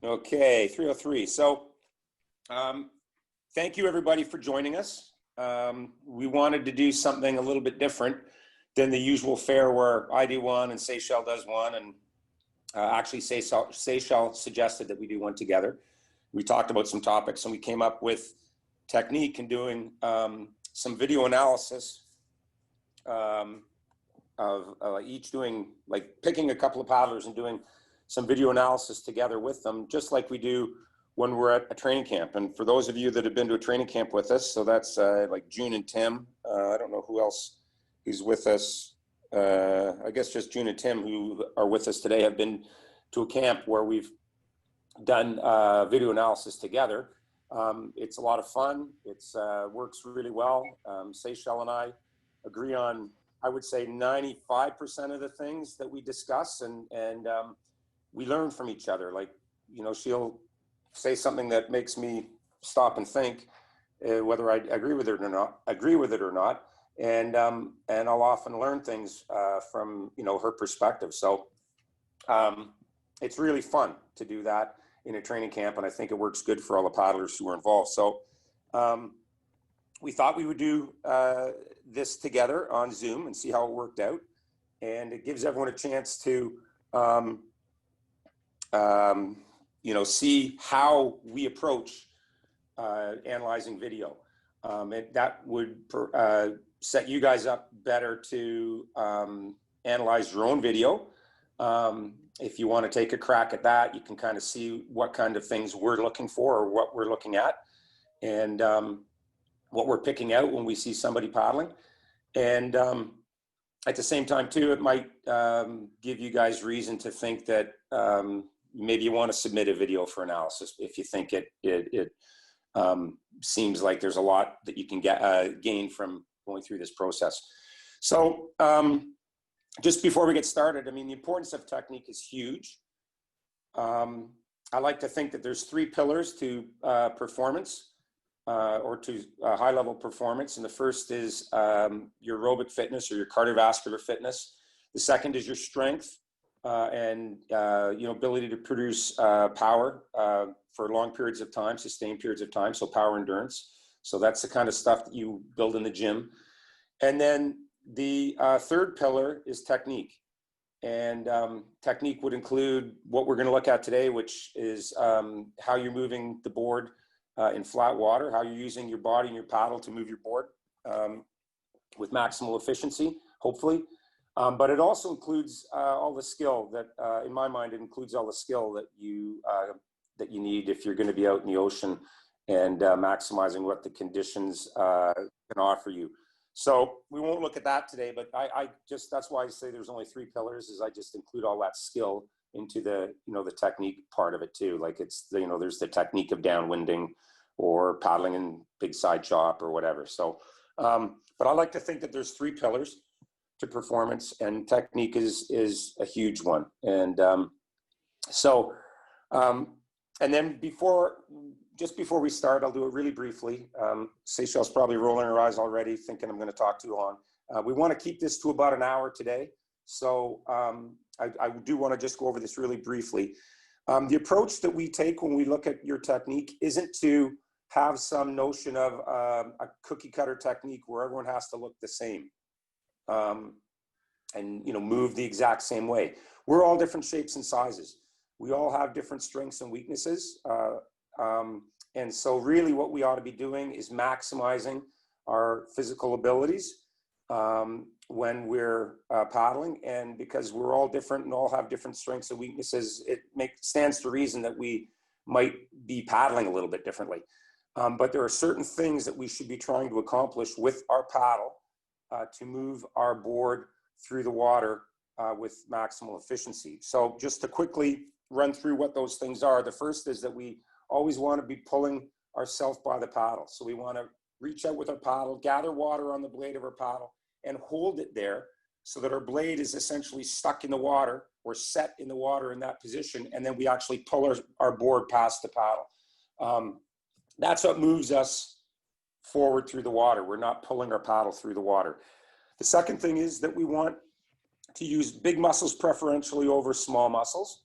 Okay, 303. So thank you everybody for joining us. We wanted to do something a little bit different than the usual fare where I do one and Seychelle does one, and actually Seychelle suggested that we do one together. We talked about some topics and we came up with technique in doing some video analysis of each doing, like picking a couple of paddlers and doing some video analysis together with them, just like we do when we're at a training camp. And for those of you that have been to a training camp with us, so that's like June and Tim. I don't know who else is with us. I guess just June and Tim who are with us today have been to a camp where we've done video analysis together. It's a lot of fun. It's works really well. Seychelle and I agree on, I would say 95% of the things that we discuss, and we learn from each other. Like, you know, she'll say something that makes me stop and think whether I agree with it or not. And I'll often learn things from, you know, her perspective. So it's really fun to do that in a training camp, and I think it works good for all the paddlers who are involved. So we thought we would do this together on Zoom and see how it worked out. And it gives everyone a chance to you know, see how we approach analyzing video. That would set you guys up better to analyze your own video. If you want to take a crack at that, you can kind of see what kind of things we're looking for or what we're looking at, and what we're picking out when we see somebody paddling. And at the same time too, it might give you guys reason to think that maybe you want to submit a video for analysis if you think it seems like there's a lot that you can gain from going through this process. So just before we get started, I mean, the importance of technique is huge. I like to think that there's three pillars to performance or to high-level performance. And the first is your aerobic fitness or your cardiovascular fitness. The second is your strength and you know, ability to produce power for long periods of time, sustained periods of time, so power endurance. So that's the kind of stuff that you build in the gym. And then the third pillar is technique. And technique would include what we're going to look at today, which is how you're moving the board in flat water, how you're using your body and your paddle to move your board with maximal efficiency, hopefully. But it also includes all the skill that, in my mind, it includes all the skill that you need if you're going to be out in the ocean and maximizing what the conditions can offer you. So we won't look at that today, but I just, that's why I say there's only three pillars, is I just include all that skill into the, you know, the technique part of it too. Like it's, you know, there's the technique of downwinding or paddling in big side chop or whatever. So, but I like to think that there's three pillars to performance, and technique is a huge one. And and then just before we start, I'll do it really briefly. Seychelle's probably rolling her eyes already, thinking I'm going to talk too long. We want to keep this to about an hour today. So I do want to just go over this really briefly. The approach that we take when we look at your technique isn't to have some notion of a cookie cutter technique where everyone has to look the same and, you know, move the exact same way. We're all different shapes and sizes. We all have different strengths and weaknesses. And so really what we ought to be doing is maximizing our physical abilities when we're paddling. And because we're all different and all have different strengths and weaknesses, it stands to reason that we might be paddling a little bit differently. But there are certain things that we should be trying to accomplish with our paddle to move our board through the water with maximal efficiency. So just to quickly run through what those things are. The first is that we always want to be pulling ourselves by the paddle. So we want to reach out with our paddle, gather water on the blade of our paddle, and hold it there so that our blade is essentially stuck in the water or set in the water in that position. And then we actually pull our board past the paddle. That's what moves us forward through the water. We're not pulling our paddle through the water. The second thing is that we want to use big muscles preferentially over small muscles.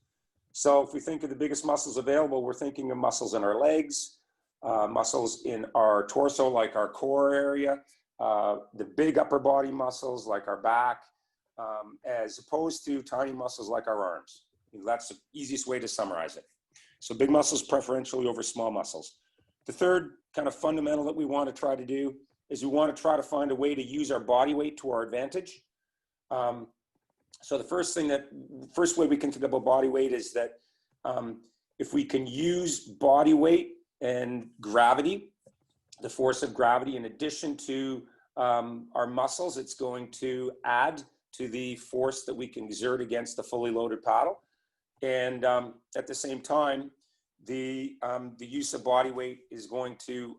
So if we think of the biggest muscles available, we're thinking of muscles in our legs, muscles in our torso, like our core area, the big upper body muscles like our back, as opposed to tiny muscles like our arms. That's the easiest way to summarize it. So big muscles preferentially over small muscles. The third kind of fundamental that we want to try to do is we want to try to find a way to use our body weight to our advantage. So the first way we can think about body weight is that if we can use body weight and gravity, the force of gravity, in addition to our muscles, it's going to add to the force that we can exert against the fully loaded paddle. And at the same time, the use of body weight is going to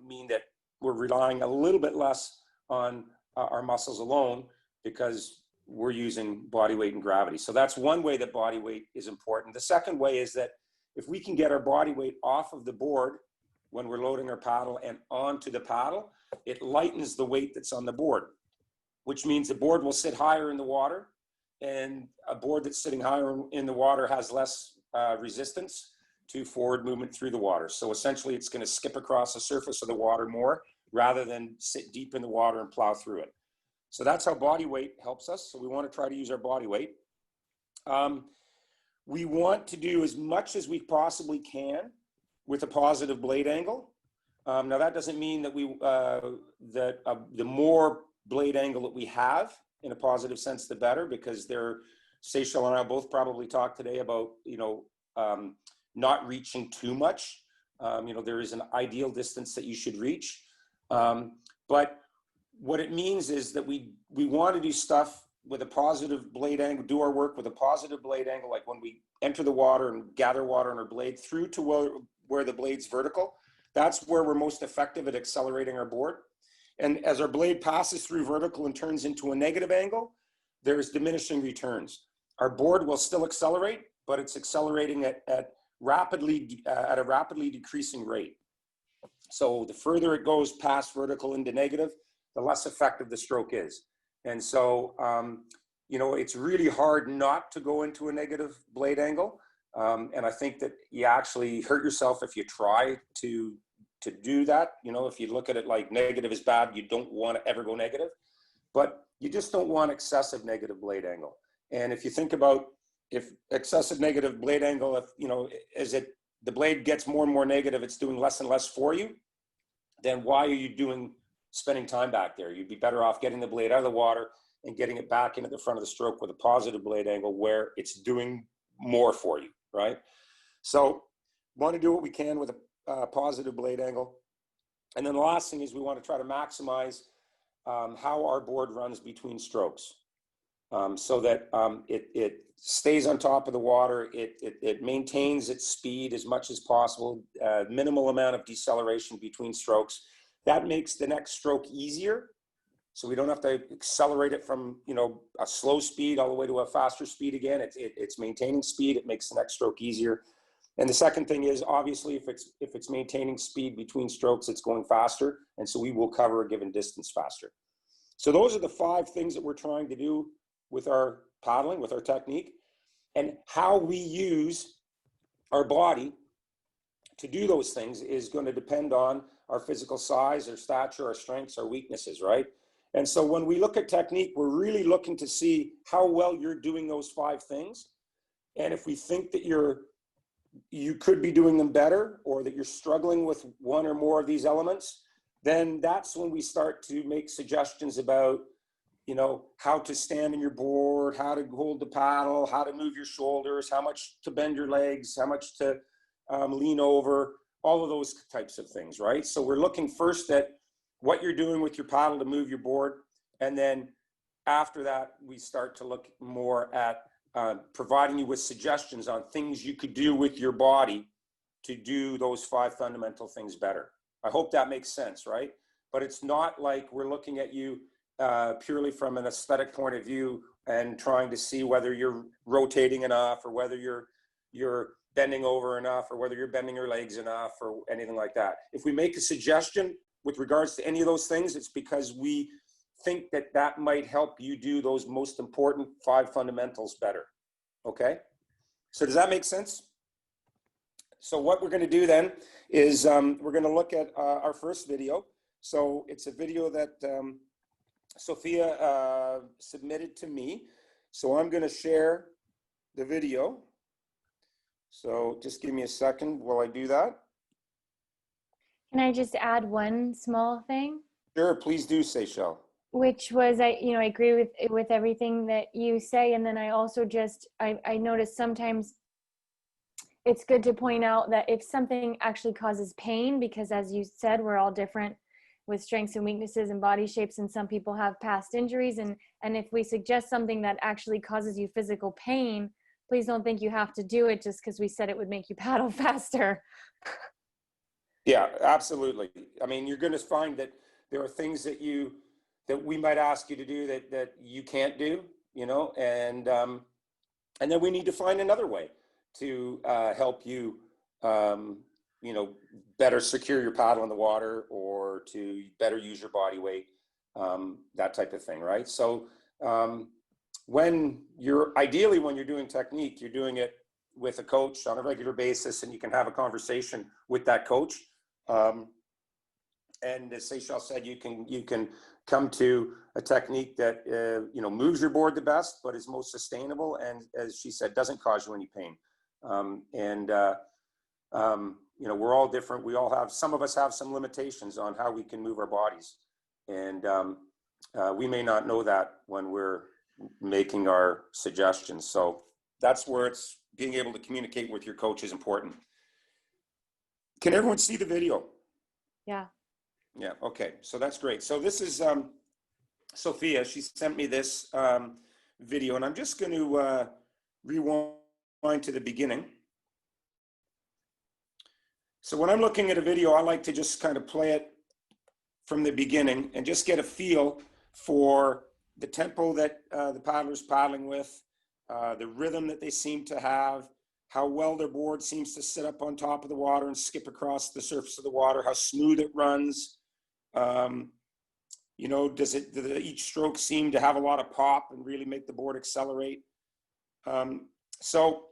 mean that we're relying a little bit less on our muscles alone, because we're using body weight and gravity. So that's one way that body weight is important. The second way is that if we can get our body weight off of the board when we're loading our paddle and onto the paddle, it lightens the weight that's on the board, which means the board will sit higher in the water, and a board that's sitting higher in the water has less resistance to forward movement through the water. So essentially it's going to skip across the surface of the water more rather than sit deep in the water and plow through it. So that's how body weight helps us. So we want to try to use our body weight. We want to do as much as we possibly can with a positive blade angle. Now that doesn't mean that the more blade angle that we have in a positive sense, the better, because Seychelle and I both probably talked today about, not reaching too much. There is an ideal distance that you should reach. But what it means is that we want to do stuff with a positive blade angle, do our work with a positive blade angle, like when we enter the water and gather water on our blade through to where the blade's vertical. That's where we're most effective at accelerating our board. And as our blade passes through vertical and turns into a negative angle, there's diminishing returns. Our board will still accelerate, but it's accelerating at a rapidly decreasing rate. So the further it goes past vertical into negative, the less effective the stroke is. And so, it's really hard not to go into a negative blade angle. And I think that you actually hurt yourself if you try to do that. If you look at it like negative is bad, you don't want to ever go negative, but you just don't want excessive negative blade angle. And if you think about if excessive negative blade angle, the blade gets more and more negative, it's doing less and less for you, then why are you spending time back there? You'd be better off getting the blade out of the water and getting it back into the front of the stroke with a positive blade angle where it's doing more for you, right? So want to do what we can with a positive blade angle. And then the last thing is we want to try to maximize how our board runs between strokes, so that it stays on top of the water, it maintains its speed as much as possible, minimal amount of deceleration between strokes. That makes the next stroke easier, so we don't have to accelerate it from a slow speed all the way to a faster speed again. It's maintaining speed. It makes the next stroke easier. And the second thing is, obviously, if it's maintaining speed between strokes, it's going faster, and so we will cover a given distance faster. So those are the 5 things that we're trying to do with our paddling, with our technique, and how we use our body to do those things is going to depend on our physical size, our stature, our strengths, our weaknesses, right? And so when we look at technique, we're really looking to see how well you're doing those 5 things. And if we think that you could be doing them better, or that you're struggling with one or more of these elements, then that's when we start to make suggestions about how to stand on your board, how to hold the paddle, how to move your shoulders, how much to bend your legs, how much to lean over, all of those types of things, right? So we're looking first at what you're doing with your paddle to move your board. And then after that, we start to look more at providing you with suggestions on things you could do with your body to do those 5 fundamental things better. I hope that makes sense, right? But it's not like we're looking at you purely from an aesthetic point of view and trying to see whether you're rotating enough, or whether you're bending over enough, or whether you're bending your legs enough, or anything like that. If we make a suggestion with regards to any of those things, it's because we think that might help you do those most important 5 fundamentals better. Okay? So does that make sense? So what we're going to do then is we're going to look at our first video. So it's a video that Sofia submitted to me. So I'm going to share the video. So just give me a second while I do that. Can I just add one small thing? Sure, please do, Seychelle. Which was, I agree with everything that you say. And then I also I noticed sometimes it's good to point out that if something actually causes pain, because as you said, we're all different with strengths and weaknesses and body shapes, and some people have past injuries. And if we suggest something that actually causes you physical pain, please don't think you have to do it just because we said it would make you paddle faster. Yeah, absolutely. I mean, you're going to find that there are things that we might ask you to do that you can't do, and then we need to find another way to help you, better secure your paddle in the water, or to better use your body weight, that type of thing, right? So when you're doing technique, you're doing it with a coach on a regular basis, and you can have a conversation with that coach. And as Seychelle said, you can come to a technique that moves your board the best, but is most sustainable, and as she said, doesn't cause you any pain. We're all different. Some of us have some limitations on how we can move our bodies, and we may not know that when we're making our suggestions. So that's where it's being able to communicate with your coach is important. Can everyone see the video? Yeah. Yeah, okay, so that's great. So this is Sofia. She sent me this video, and I'm just going to rewind to the beginning. So when I'm looking at a video, I like to just kind of play it from the beginning and just get a feel for the tempo that the paddler's paddling with, the rhythm that they seem to have, how well their board seems to sit up on top of the water and skip across the surface of the water, how smooth it runs. Does each stroke seem to have a lot of pop and really make the board accelerate? So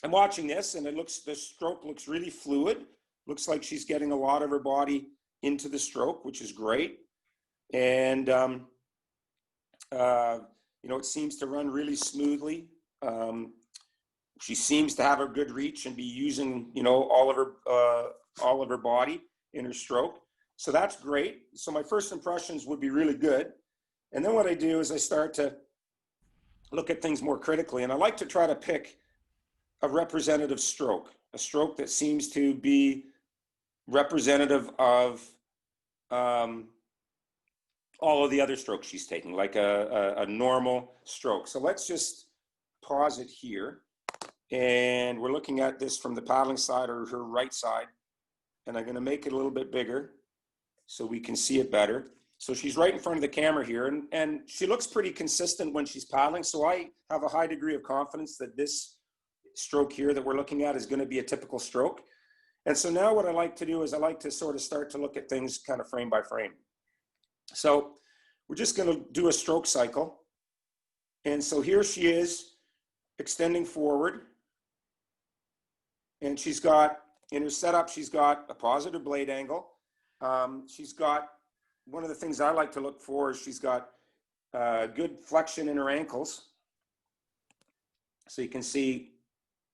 I'm watching this, and the stroke looks really fluid. Looks like she's getting a lot of her body into the stroke, which is great. And it seems to run really smoothly. She seems to have a good reach and be using, all of her body in her stroke. So that's great. So my first impressions would be really good. And then what I do is I start to look at things more critically, and I like to try to pick a representative stroke, a stroke that seems to be representative of all of the other strokes she's taking, like a normal stroke. So let's just pause it here. And we're looking at this from the paddling side, or her right side. And I'm going to make it a little bit bigger so we can see it better. So she's right in front of the camera here, and she looks pretty consistent when she's paddling. So I have a high degree of confidence that this stroke here that we're looking at is going to be a typical stroke. And so now what I like to do is I like to sort of start to look at things kind of frame by frame. So we're just going to do a stroke cycle. And so here she is extending forward. And she's got, in her setup, she's got a positive blade angle. She's got, one of the things I like to look for is she's got good flexion in her ankles. So you can see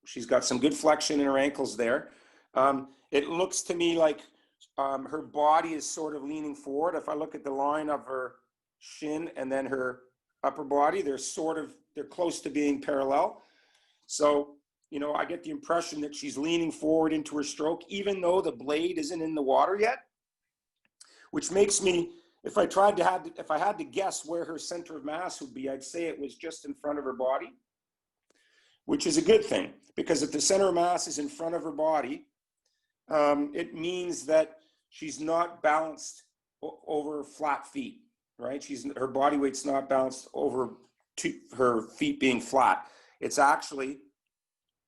she's got some good flexion in her ankles there. It looks to me like her body is sort of leaning forward. If I look at the line of her shin and then her upper body, they're close to being parallel. So, I get the impression that she's leaning forward into her stroke, even though the blade isn't in the water yet, which makes me, if I had to guess where her center of mass would be, I'd say it was just in front of her body, which is a good thing, because if the center of mass is in front of her body, it means that she's not balanced over flat feet, right? Her body weight's not balanced over her feet being flat. It's actually,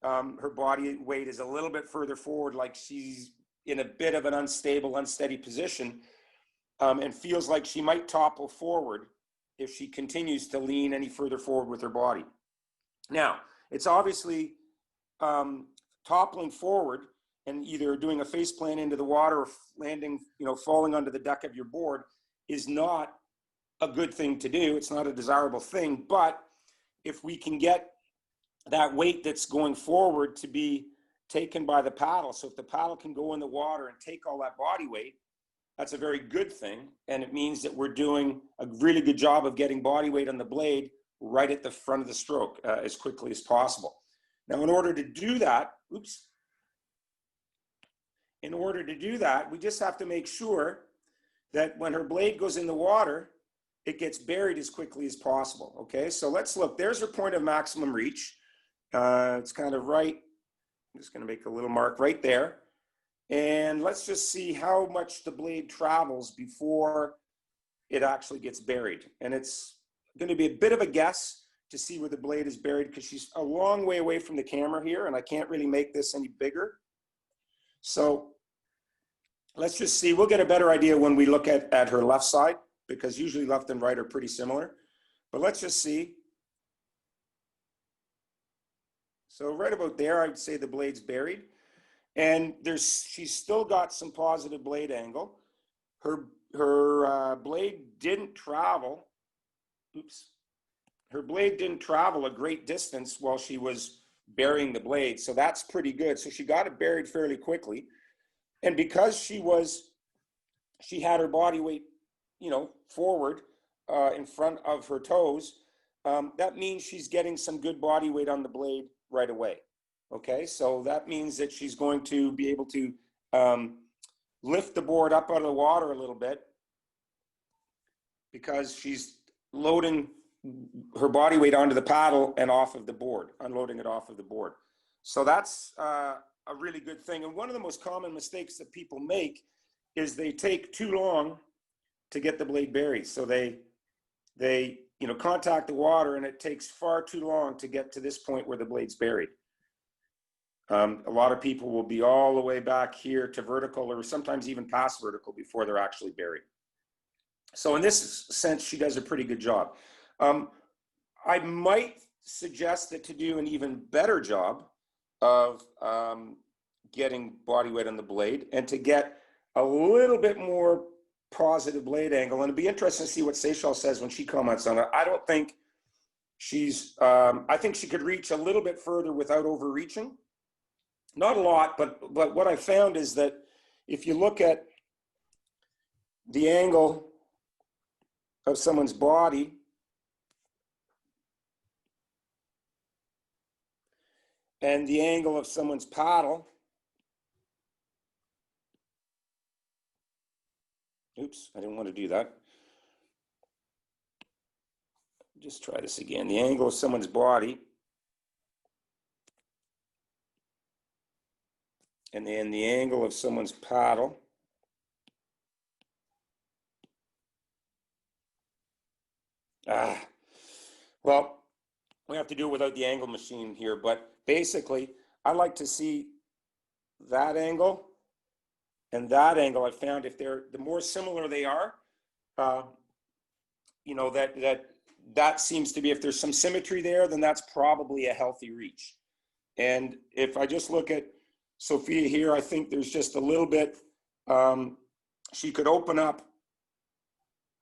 her body weight is a little bit further forward, like she's in a bit of an unstable, unsteady position, and feels like she might topple forward if she continues to lean any further forward with her body. Now, it's obviously toppling forward and either doing a face plant into the water or landing, falling onto the deck of your board is not a good thing to do. It's not a desirable thing. But if we can get that weight that's going forward to be taken by the paddle, so if the paddle can go in the water and take all that body weight, that's a very good thing. And it means that we're doing a really good job of getting body weight on the blade right at the front of the stroke as quickly as possible. Now, in order to do that, we just have to make sure that when her blade goes in the water, it gets buried as quickly as possible. Okay, so let's look. There's her point of maximum reach. It's kind of right. I'm just going to make a little mark right there. And let's just see how much the blade travels before it actually gets buried. And it's going to be a bit of a guess to see where the blade is buried because she's a long way away from the camera here and I can't really make this any bigger. So let's just see. We'll get a better idea when we look at her left side because usually left and right are pretty similar. But let's just see. So right about there, I'd say the blade's buried. And she's still got some positive blade angle. Her blade didn't travel. Her blade didn't travel a great distance while she was burying the blade. So that's pretty good. So she got it buried fairly quickly. And because she had her body weight, forward in front of her toes, that means she's getting some good body weight on the blade right away. Okay, so that means that she's going to be able to lift the board up out of the water a little bit because she's loading her body weight onto the paddle and off of the board, unloading it off of the board. So that's a really good thing. And one of the most common mistakes that people make is they take too long to get the blade buried. So they contact the water and it takes far too long to get to this point where the blade's buried. A lot of people will be all the way back here to vertical or sometimes even past vertical before they're actually buried. So in this sense, she does a pretty good job. I might suggest that to do an even better job of getting body weight on the blade and to get a little bit more positive blade angle. And it'd be interesting to see what Seychelle says when she comments on it. I don't think I think she could reach a little bit further without overreaching. Not a lot, but what I found is that if you look at the angle of someone's body and the angle of someone's paddle, oops, I didn't want to do that. Just try this again. The angle of someone's body and then the angle of someone's paddle. Well, we have to do it without the angle machine here, but basically, I like to see that angle and that angle. I found if the more similar they are, that seems to be, if there's some symmetry there, then that's probably a healthy reach. And if I just look at Sofia here, I think there's just a little bit, she could open up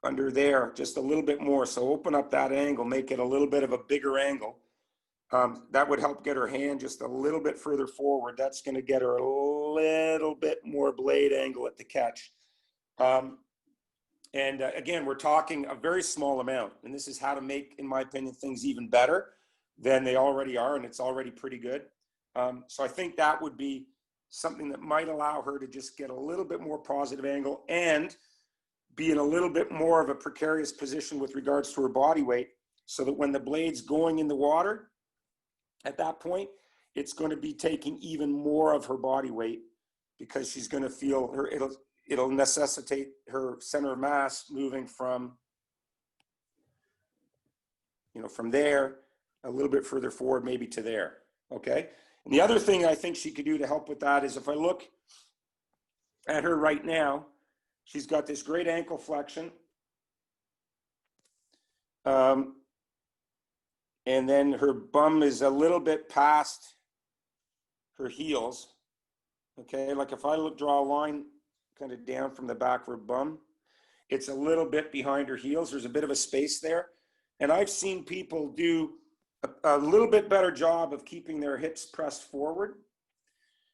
under there just a little bit more. So open up that angle, make it a little bit of a bigger angle. That would help get her hand just a little bit further forward. That's going to get her a little bit more blade angle at the catch. Again, we're talking a very small amount, and this is how to make, in my opinion, things even better than they already are, and it's already pretty good. So I think that would be something that might allow her to just get a little bit more positive angle and be in a little bit more of a precarious position with regards to her body weight, so that when the blade's going in the water, at that point, it's going to be taking even more of her body weight because she's going to feel her, it'll necessitate her center of mass moving from, from there a little bit further forward, maybe to there. Okay. And the other thing I think she could do to help with that is if I look at her right now, she's got this great ankle flexion. And then her bum is a little bit past her heels. Okay, like if I draw a line kind of down from the back of her bum, it's a little bit behind her heels. There's a bit of a space there. And I've seen people do a little bit better job of keeping their hips pressed forward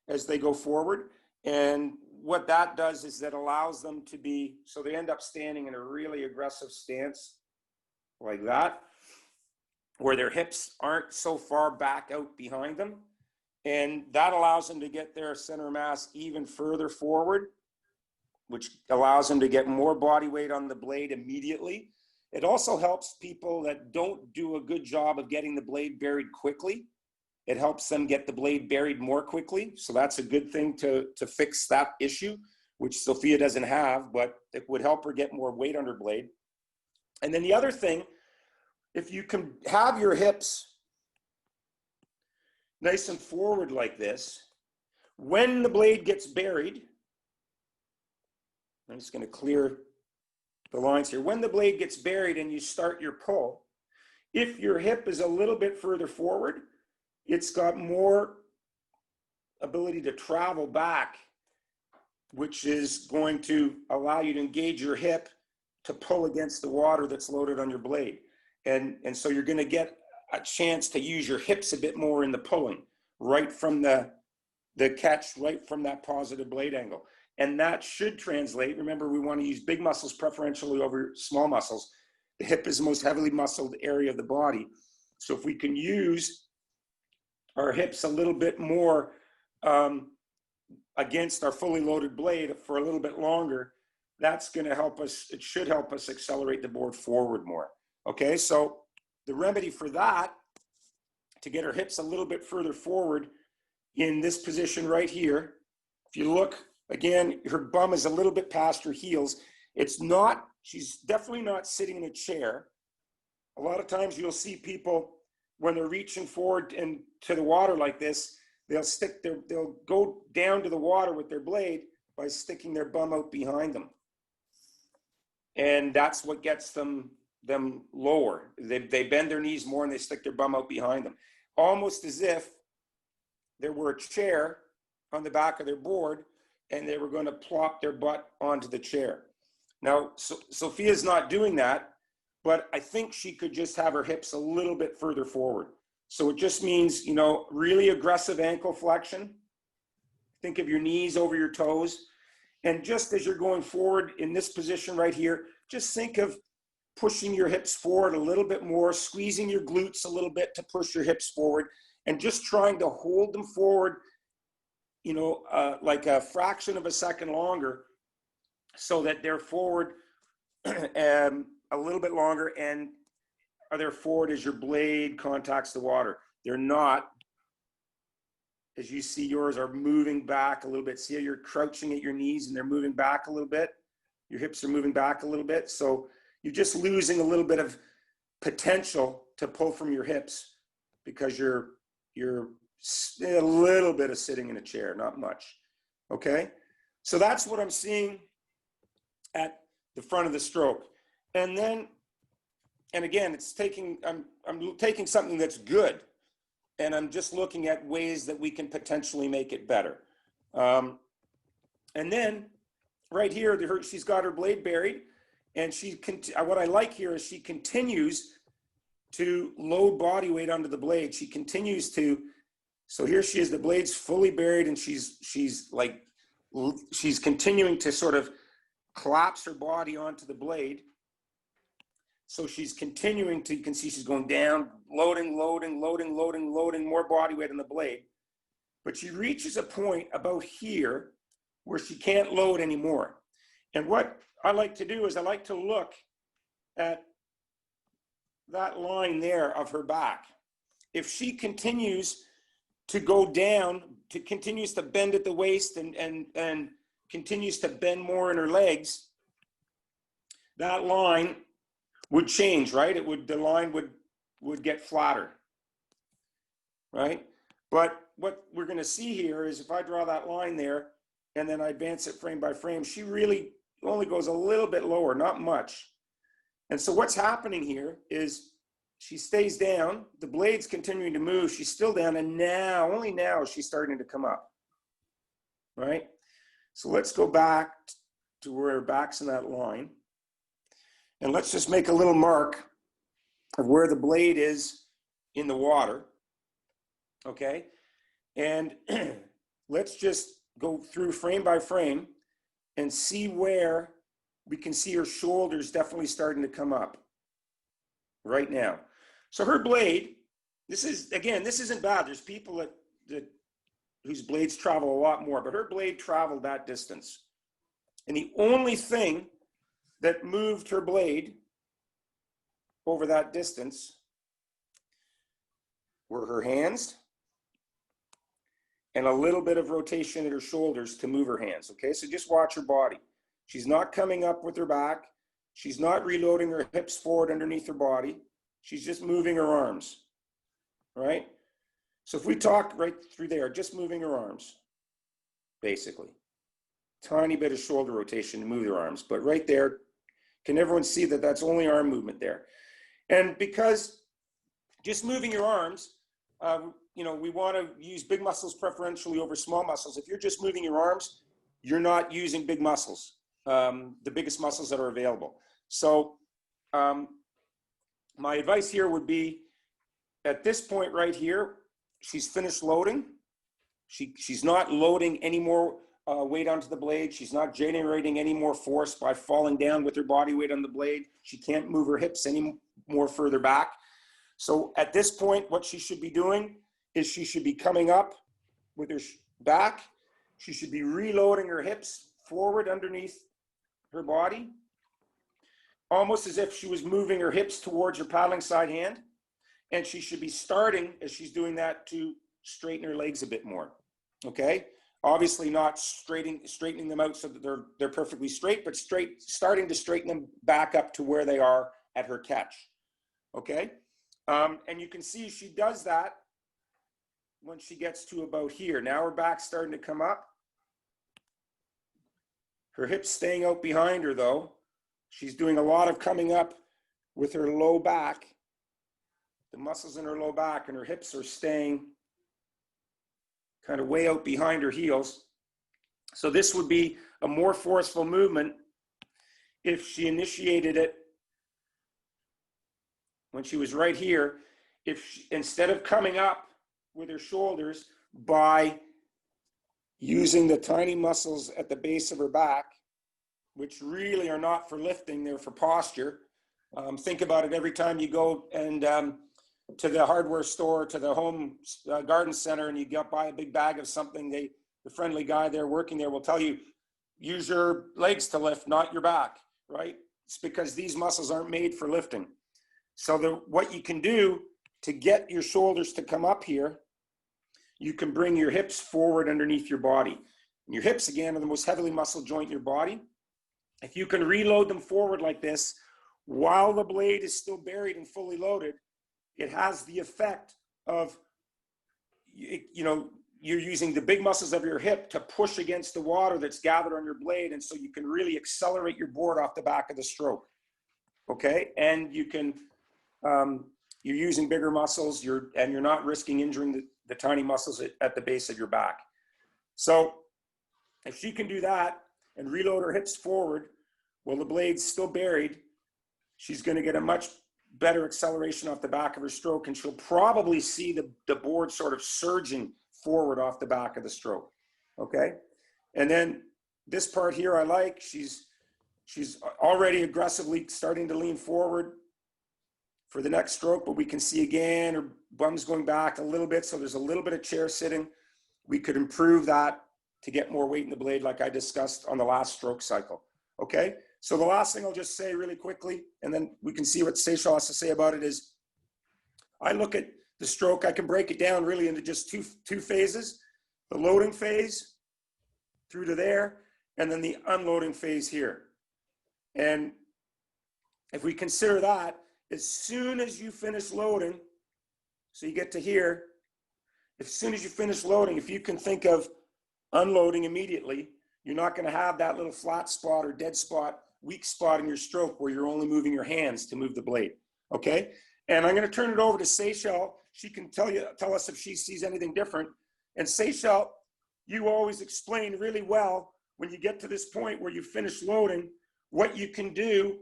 as they go forward. And what that does is that allows them to be, so they end up standing in a really aggressive stance like that, where their hips aren't so far back out behind them. And that allows them to get their center of mass even further forward, which allows them to get more body weight on the blade immediately. It also helps people that don't do a good job of getting the blade buried quickly. It helps them get the blade buried more quickly. So that's a good thing to fix that issue, which Sofia doesn't have, but it would help her get more weight on her blade. And then the other thing, if you can have your hips nice and forward like this, when the blade gets buried, I'm just going to clear the lines here. When the blade gets buried and you start your pull, if your hip is a little bit further forward, it's got more ability to travel back, which is going to allow you to engage your hip to pull against the water that's loaded on your blade. And so you're going to get a chance to use your hips a bit more in the pulling, right from the catch, right from that positive blade angle. And that should translate. Remember, we want to use big muscles preferentially over small muscles. The hip is the most heavily muscled area of the body. So if we can use our hips a little bit more against our fully loaded blade for a little bit longer, that's going to help us. It should help us accelerate the board forward more. Okay, so the remedy for that, to get our hips a little bit further forward in this position right here, if you look, again, her bum is a little bit past her heels. It's not, she's definitely not sitting in a chair. A lot of times you'll see people, when they're reaching forward and to the water like this, they'll go down to the water with their blade by sticking their bum out behind them. And that's what gets them lower. They bend their knees more and they stick their bum out behind them. Almost as if there were a chair on the back of their board and they were going to plop their butt onto the chair. Now, Sofia's not doing that, but I think she could just have her hips a little bit further forward. So it just means, really aggressive ankle flexion. Think of your knees over your toes. And just as you're going forward in this position right here, just think of pushing your hips forward a little bit more, squeezing your glutes a little bit to push your hips forward, and just trying to hold them forward, like a fraction of a second longer, so that they're forward a little bit longer, and they're forward as your blade contacts the water. They're not, as you see, yours are moving back a little bit. See how you're crouching at your knees and they're moving back a little bit? Your hips are moving back a little bit. So you're just losing a little bit of potential to pull from your hips because you're a little bit of sitting in a chair, not much. Okay? So that's what I'm seeing at the front of the stroke. And then, and again, I'm taking something that's good, and I'm just looking at ways that we can potentially make it better. And then right here, she's got her blade buried, and what I like here is she continues to load body weight onto the blade. She continues to, so here she is, the blade's fully buried, and she's continuing to sort of collapse her body onto the blade. So she's continuing to, you can see she's going down, loading, more body weight on the blade. But she reaches a point about here where she can't load anymore. And what I like to do is I like to look at that line there of her back. If she continues to go down, continues to bend at the waist and continues to bend more in her legs, that line would change, right? The line would get flatter, right? But what we're going to see here is if I draw that line there and then I advance it frame by frame, she really only goes a little bit lower, not much. And so what's happening here is she stays down, the blade's continuing to move, she's still down, and now, only now, she's starting to come up, right? So let's go back to where her back's in that line, and let's just make a little mark of where the blade is in the water, okay? And let's just go through frame by frame and see where we can see her shoulders definitely starting to come up right now. So her blade, this isn't bad. There's people whose blades travel a lot more, but her blade traveled that distance. And the only thing that moved her blade over that distance were her hands and a little bit of rotation at her shoulders to move her hands, okay? So just watch her body. She's not coming up with her back. She's not reloading her hips forward underneath her body. She's just moving her arms, right? So if we talk right through there, just moving her arms, basically. Tiny bit of shoulder rotation to move their arms, but right there, can everyone see that that's only arm movement there? And because just moving your arms, we want to use big muscles preferentially over small muscles. If you're just moving your arms, you're not using big muscles, the biggest muscles that are available. So my advice here would be, at this point right here, she's finished loading. She's not loading any more weight onto the blade. She's not generating any more force by falling down with her body weight on the blade. She can't move her hips any more further back. So at this point, what she should be doing is she should be coming up with her back. She should be reloading her hips forward underneath her body, almost as if she was moving her hips towards her paddling side hand. And she should be starting, as she's doing that, to straighten her legs a bit more, okay? Obviously not straightening them out so that they're perfectly straight, but starting to straighten them back up to where they are at her catch, okay? And you can see she does that when she gets to about here. Now her back's starting to come up. Her hips staying out behind her though. She's doing a lot of coming up with her low back, the muscles in her low back, and her hips are staying kind of way out behind her heels. So this would be a more forceful movement if she initiated it when she was right here. If she, instead of coming up with her shoulders by using the tiny muscles at the base of her back, which really are not for lifting, they're for posture. Think about it every time you go and to the hardware store, to the home garden center, and you buy a big bag of something, the friendly guy there working there will tell you, use your legs to lift, not your back, right? It's because these muscles aren't made for lifting. So what you can do to get your shoulders to come up here, you can bring your hips forward underneath your body. And your hips, again, are the most heavily muscle joint in your body. If you can reload them forward like this, while the blade is still buried and fully loaded, it has the effect of, you're using the big muscles of your hip to push against the water that's gathered on your blade, and so you can really accelerate your board off the back of the stroke, okay? And you can, you're using bigger muscles, and you're not risking injuring the tiny muscles at the base of your back. So if she can do that and reload her hips forward while the blade's still buried, she's gonna get a much better acceleration off the back of her stroke, and she'll probably see the board sort of surging forward off the back of the stroke, okay? And then this part here I like, she's already aggressively starting to lean forward for the next stroke, but we can see again her bum's going back a little bit, so there's a little bit of chair sitting. We could improve that to get more weight in the blade like I discussed on the last stroke cycle, okay? So the last thing I'll just say really quickly, and then we can see what Seychelle has to say about it, is I look at the stroke, I can break it down really into just two phases, the loading phase through to there, and then the unloading phase here. And if we consider that, as soon as you finish loading, so you get to here, as soon as you finish loading, if you can think of unloading immediately, you're not going to have that little flat spot or dead spot, weak spot in your stroke where you're only moving your hands to move the blade, okay? And I'm going to turn it over to Seychelle. She can tell us if she sees anything different. And Seychelle, you always explain really well when you get to this point where you finish loading, what you can do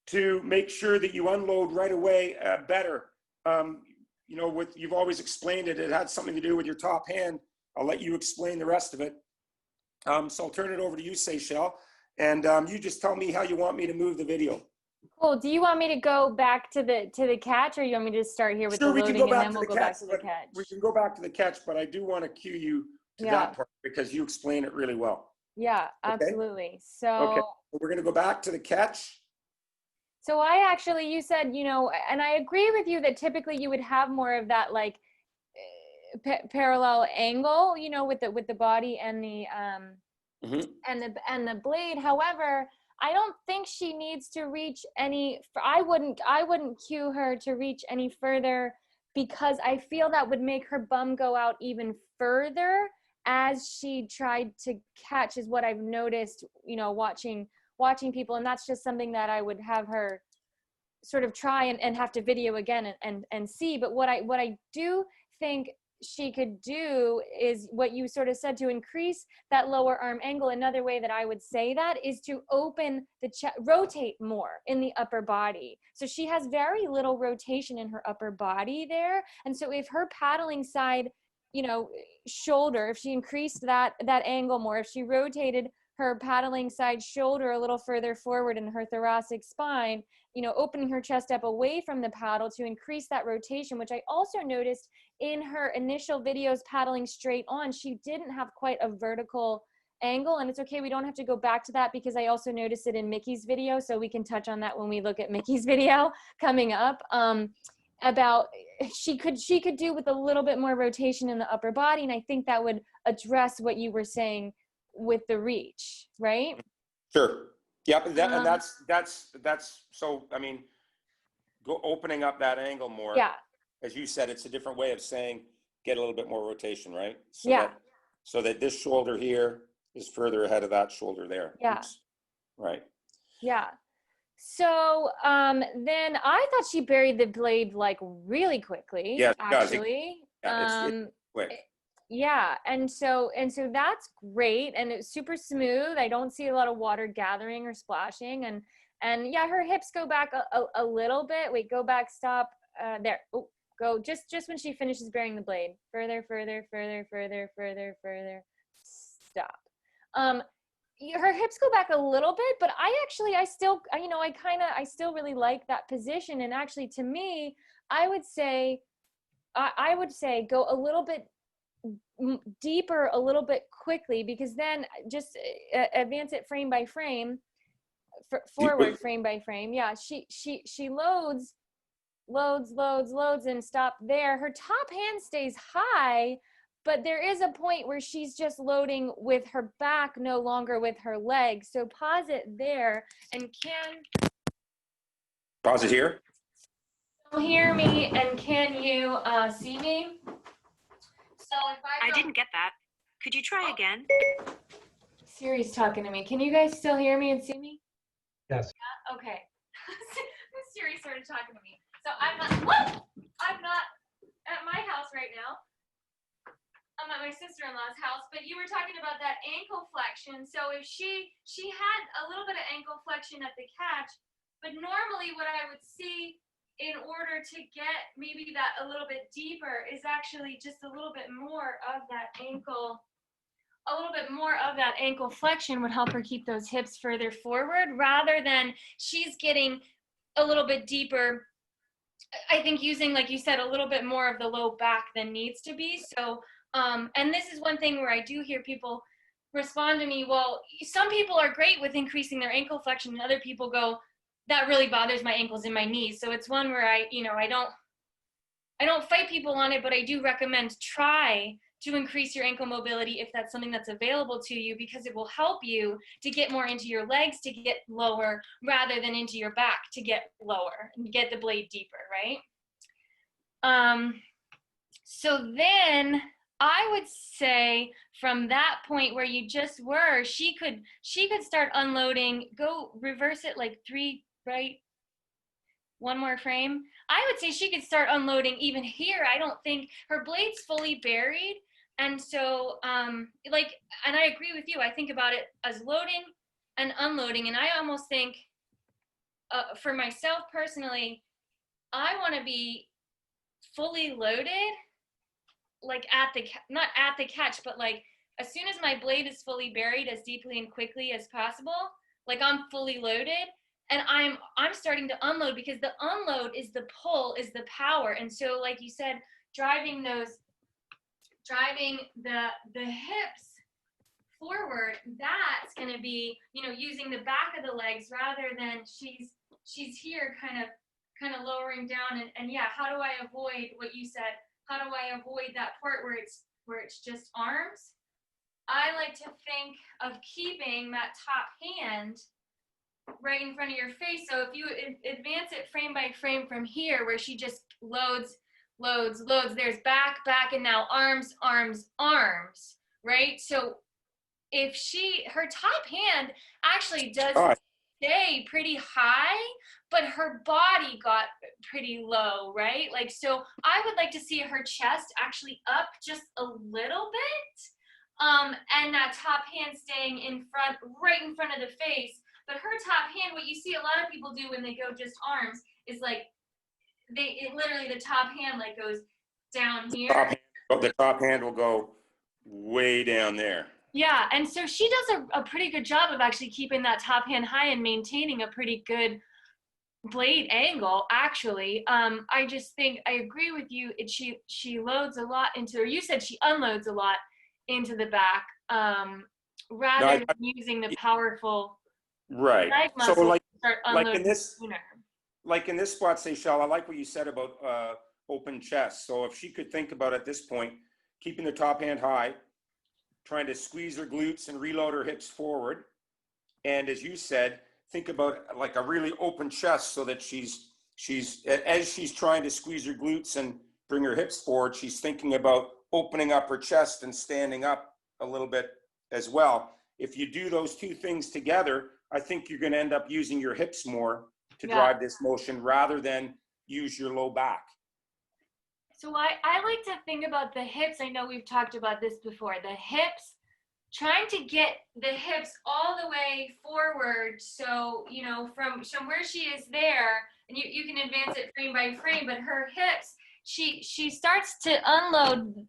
to make sure that you unload right away better. You know, you've always explained it. It had something to do with your top hand. I'll let you explain the rest of it. So I'll turn it over to you, Seychelle. And you just tell me how you want me to move the video. Cool. Do you want me to go back to the catch, or you want me to start here with the loading and then we'll go back to the catch? We can go back to the catch, but I do want to cue you to that part because you explain it really well. Yeah, absolutely. So okay, we're going to go back to the catch. So I actually, you said, you know, and I agree with you that typically you would have more of that like parallel angle, you know, with the body and the and the blade. However, I don't think she needs to reach any. I wouldn't cue her to reach any further, because I feel that would make her bum go out even further as she tried to catch, is what I've noticed, you know, watching people. And that's just something that I would have her sort of try and have to video again and see. But what I do think she could do is what you sort of said, to increase that lower arm angle. Another way that I would say that is to open the chest, rotate more in the upper body. So she has very little rotation in her upper body there. And so if her paddling side, you know, shoulder, if she increased that angle more, if she rotated her paddling side shoulder a little further forward in her thoracic spine, you know, opening her chest up away from the paddle to increase that rotation, which I also noticed in her initial videos paddling straight on, she didn't have quite a vertical angle. And it's okay, we don't have to go back to that, because I also noticed it in Mickey's video, so we can touch on that when we look at Mickey's video coming up. About she could do with a little bit more rotation in the upper body, and I think that would address what you were saying with the reach, right? Sure. Yep. And that's so, I mean, opening up that angle more. Yeah. As you said, it's a different way of saying get a little bit more rotation, right? So yeah. So that this shoulder here is further ahead of that shoulder there. Yeah. Oops. Right. Yeah. So then I thought she buried the blade like really quickly. Yeah, actually. It's quick. Yeah, and so that's great, and it's super smooth. I don't see a lot of water gathering or splashing, and yeah, her hips go back a little bit. Wait, go back, stop. There. Oh, go just when she finishes burying the blade. Further, further, further, further, further, further. Stop. Her hips go back a little bit, but I still, you know, I still really like that position. And actually, to me, I would say go a little bit deeper, a little bit quickly, because then just advance it frame by frame, forward frame by frame. Yeah, she loads and stop there. Her top hand stays high, but there is a point where she's just loading with her back, no longer with her legs. So pause it there, and pause it here. Hear me, and can you see me? So if I didn't get that. Could you try again? Siri's talking to me. Can you guys still hear me and see me? Yes. Yeah? Okay. Siri started talking to me. So I'm not at my house right now. I'm at my sister-in-law's house, but you were talking about that ankle flexion. So if she had a little bit of ankle flexion at the catch, but normally what I would see in order to get maybe that a little bit deeper is actually just a little bit more of that ankle. A little bit more of that ankle flexion would help her keep those hips further forward, rather than she's getting a little bit deeper. I think using, like you said, a little bit more of the low back than needs to be. So, and this is one thing where I do hear people respond to me, well, some people are great with increasing their ankle flexion, and other people go, that really bothers my ankles and my knees. So it's one where I don't fight people on it, but I do recommend try to increase your ankle mobility if that's something that's available to you, because it will help you to get more into your legs to get lower, rather than into your back to get lower and get the blade deeper, right? So then I would say from that point where you just were, she could start unloading, go reverse it like 3, right? one more frame. I would say she could start unloading even here. I don't think her blade's fully buried. And so, like, and I agree with you. I think about it as loading and unloading. And I almost think, for myself personally, I want to be fully loaded, like not at the catch, but like as soon as my blade is fully buried as deeply and quickly as possible, like I'm fully loaded, and I'm starting to unload, because the unload is the pull, is the power. And so, like you said, driving the hips forward, that's going to be, using the back of the legs rather than she's here kind of lowering down. And yeah, how do I avoid what you said? How do I avoid that part where it's just arms? I like to think of keeping that top hand right in front of your face. So if you advance it frame by frame from here, where she just loads, there's back, and now arms, right? So if her top hand actually does stay pretty high, but her body got pretty low, right? Like, so I would like to see her chest actually up just a little bit, and that top hand staying right in front of the face. But her top hand, what you see a lot of people do when they go just arms is like, literally the top hand like goes down here. The top hand will go way down there. Yeah, and so she does a pretty good job of actually keeping that top hand high and maintaining a pretty good blade angle, actually. I just think I agree with you. She loads a lot into, or you said she unloads a lot into the back, rather than using the powerful leg muscles So like, to start unloading sooner. Like in this spot, Seychelle, I like what you said about open chest. So if she could think about at this point, keeping the top hand high, trying to squeeze her glutes and reload her hips forward. And as you said, think about like a really open chest, so that as she's trying to squeeze her glutes and bring her hips forward, she's thinking about opening up her chest and standing up a little bit as well. If you do those two things together, I think you're going to end up using your hips more to drive this motion rather than use your low back. So I like to think about the hips. I know we've talked about this before. The hips, trying to get the hips all the way forward. So, from where she is there, and you can advance it frame by frame, but her hips, she starts to unload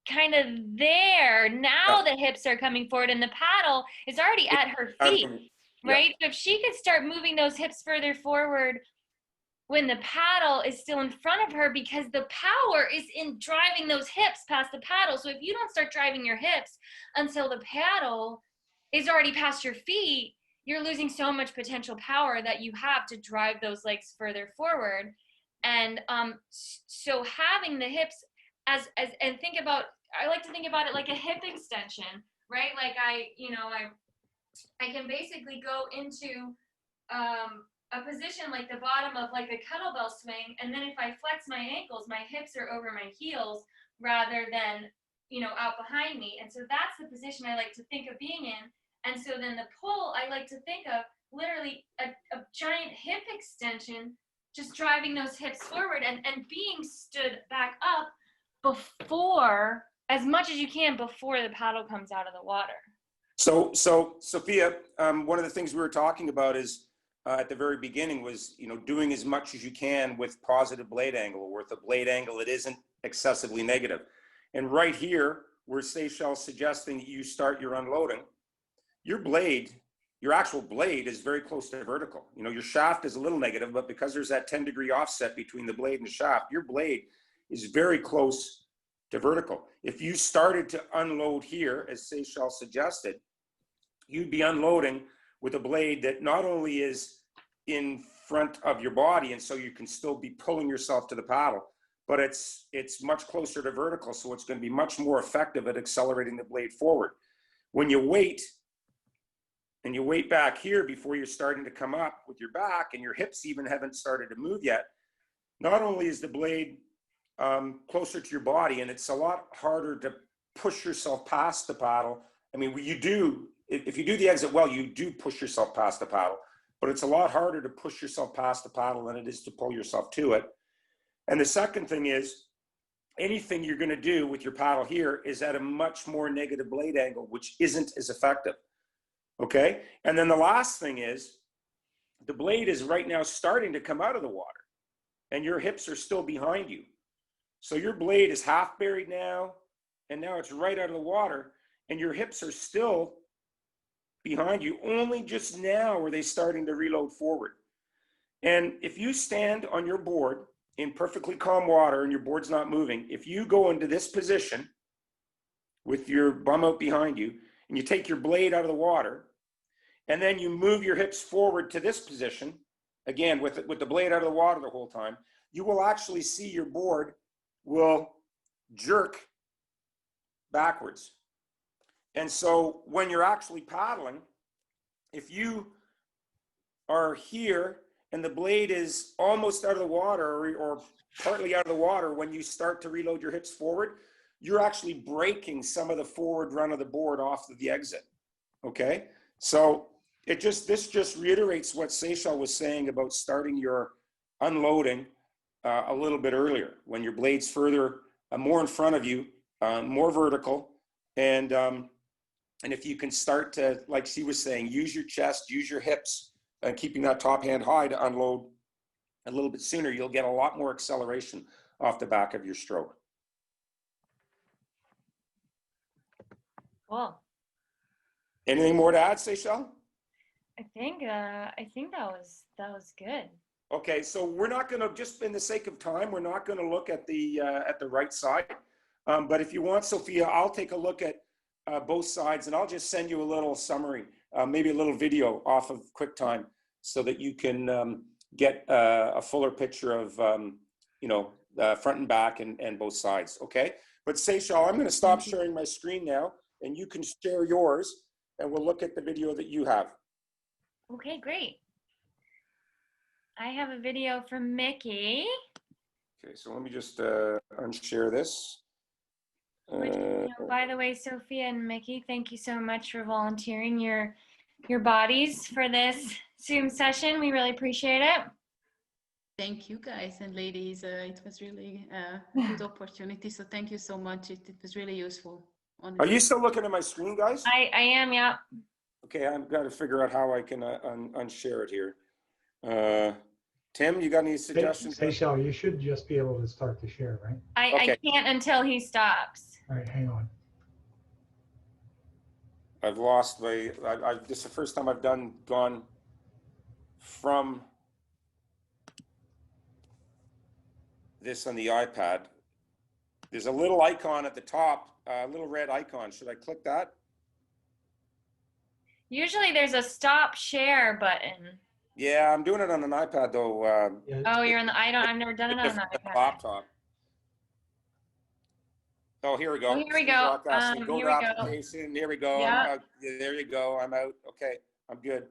kind of there. Now the hips are coming forward and the paddle is already at her feet, right? So if she could start moving those hips further forward when the paddle is still in front of her, because the power is in driving those hips past the paddle. So if you don't start driving your hips until the paddle is already past your feet, you're losing so much potential power that you have to drive those legs further forward. And so having the hips and think about, I like to think about it like a hip extension, right? Like I can basically go into a position like the bottom of like a kettlebell swing, and then if I flex my ankles, my hips are over my heels rather than out behind me. And so that's the position I like to think of being in. And so then the pull, I like to think of literally a giant hip extension, just driving those hips forward and being stood back up before, as much as you can, before the paddle comes out of the water. So Sofia, one of the things we were talking about is at the very beginning was, doing as much as you can with positive blade angle, or with a blade angle that isn't excessively negative. And right here, where Seychelle's suggesting that you start your unloading, your actual blade is very close to vertical. Your shaft is a little negative, but because there's that 10-degree offset between the blade and the shaft, your blade is very close to vertical. If you started to unload here, as Seychelle suggested, you'd be unloading with a blade that not only is in front of your body, and so you can still be pulling yourself to the paddle, but it's much closer to vertical, so it's going to be much more effective at accelerating the blade forward. When you wait, and you wait back here before you're starting to come up with your back, and your hips even haven't started to move yet, not only is the blade closer to your body, and it's a lot harder to push yourself past the paddle. I mean, if you do the exit well, you do push yourself past the paddle, but it's a lot harder to push yourself past the paddle than it is to pull yourself to it. And the second thing is, anything you're going to do with your paddle here is at a much more negative blade angle, which isn't as effective. Okay. And then the last thing is, the blade is right now starting to come out of the water and your hips are still behind you. So your blade is half buried now, and now it's right out of the water, and your hips are still behind you. Only just now are they starting to reload forward. And if you stand on your board in perfectly calm water and your board's not moving, if you go into this position with your bum out behind you and you take your blade out of the water and then you move your hips forward to this position, again, with the blade out of the water the whole time, you will actually see your board will jerk backwards. And so when you're actually paddling, if you are here and the blade is almost out of the water or partly out of the water, when you start to reload your hips forward, you're actually breaking some of the forward run of the board off of the exit. Okay. So this just reiterates what Seychelle was saying about starting your unloading a little bit earlier, when your blade's further, more in front of you, more vertical. And if you can start to, like she was saying, use your chest, use your hips, and keeping that top hand high to unload a little bit sooner, you'll get a lot more acceleration off the back of your stroke. Cool. Anything more to add, Seychelle? I think that was good. Okay, so we're not going to, just in the sake of time, we're not going to look at the right side. But if you want, Sophia, I'll take a look at both sides, and I'll just send you a little summary, maybe a little video off of QuickTime, so that you can get a fuller picture of, front and back and both sides. Okay, but Seychelle, I'm going to stop sharing my screen now, and you can share yours, and we'll look at the video that you have. Okay, great. I have a video from Mickey. Okay, so let me just unshare this. Which, by the way, Sophia and Mickey, thank you so much for volunteering your bodies for this Zoom session. We really appreciate it. Thank you guys and ladies. It was really a good opportunity. So thank you so much. It was really useful. Honestly. Are you still looking at my screen, guys? I am, yeah. Okay, I've got to figure out how I can unshare it here. Tim, you got any suggestions? Seychelle, you should just be able to start to share, right? I can't until he stops. All right, hang on. I've lost my, this is the first time I've gone from this on the iPad. There's a little icon at the top, a little red icon. Should I click that? Usually there's a stop share button. Yeah, I'm doing it on an iPad though. Yeah, Oh, you're on the, I've never done it on an iPad. Laptop. Oh, here we go. Oh, here we go. Go to application. Here we go. Yeah. There you go. I'm out. Okay, I'm good.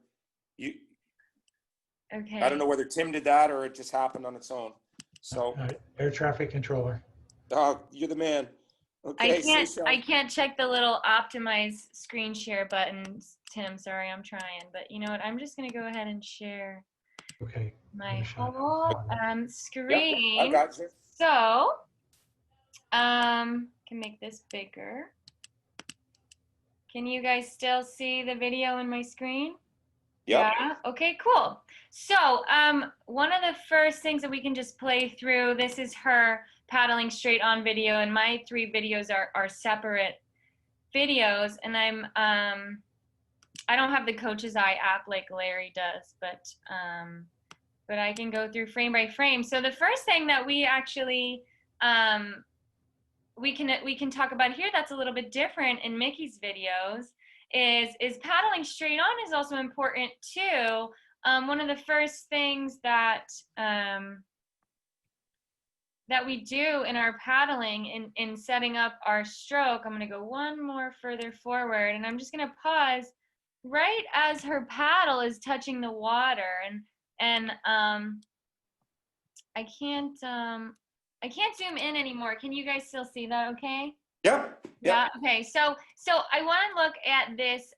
Okay. I don't know whether Tim did that or it just happened on its own. So. air traffic controller. Oh, you're the man. Okay, I can't check the little optimize screen share buttons, Tim. Sorry, I'm trying. But you know what? I'm just going to go ahead and share Okay. my whole screen. Yep, I got you. So, can make this bigger. Can you guys still see the video in my screen? Yep. Yeah. Okay, cool. So, one of the first things that we can just play through, this is her paddling straight on video, and my 3 videos are separate videos, and I don't have the Coach's Eye app like Larry does, but I can go through frame by frame. So the first thing that we actually we can talk about here that's a little bit different in Mickey's videos is paddling straight on is also important too. One of the first things that that we do in our paddling in setting up our stroke, I'm going to go one more further forward, and I'm just going to pause right as her paddle is touching the water, and I can't zoom in anymore. Can you guys still see that okay? Yep. Yeah. Okay. So I want to look at this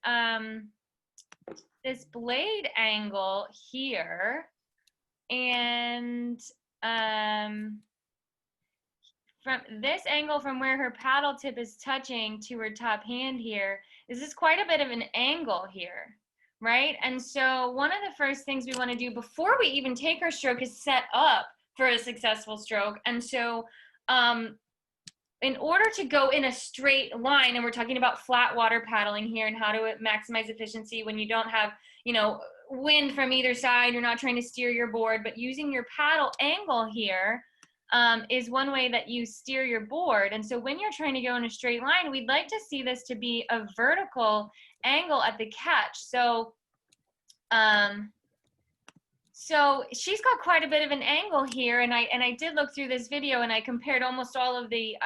this blade angle here, and from this angle from where her paddle tip is touching to her top hand here, this is quite a bit of an angle here, right? And so one of the first things we want to do before we even take our stroke is set up for a successful stroke. And so in order to go in a straight line, and we're talking about flat water paddling here and how to maximize efficiency when you don't have, you know, wind from either side, you're not trying to steer your board, but using your paddle angle here is one way that you steer your board. And so when you're trying to go in a straight line, we'd like to see this to be a vertical angle at the catch. So so she's got quite a bit of an angle here, and I did look through this video, and I compared almost all of the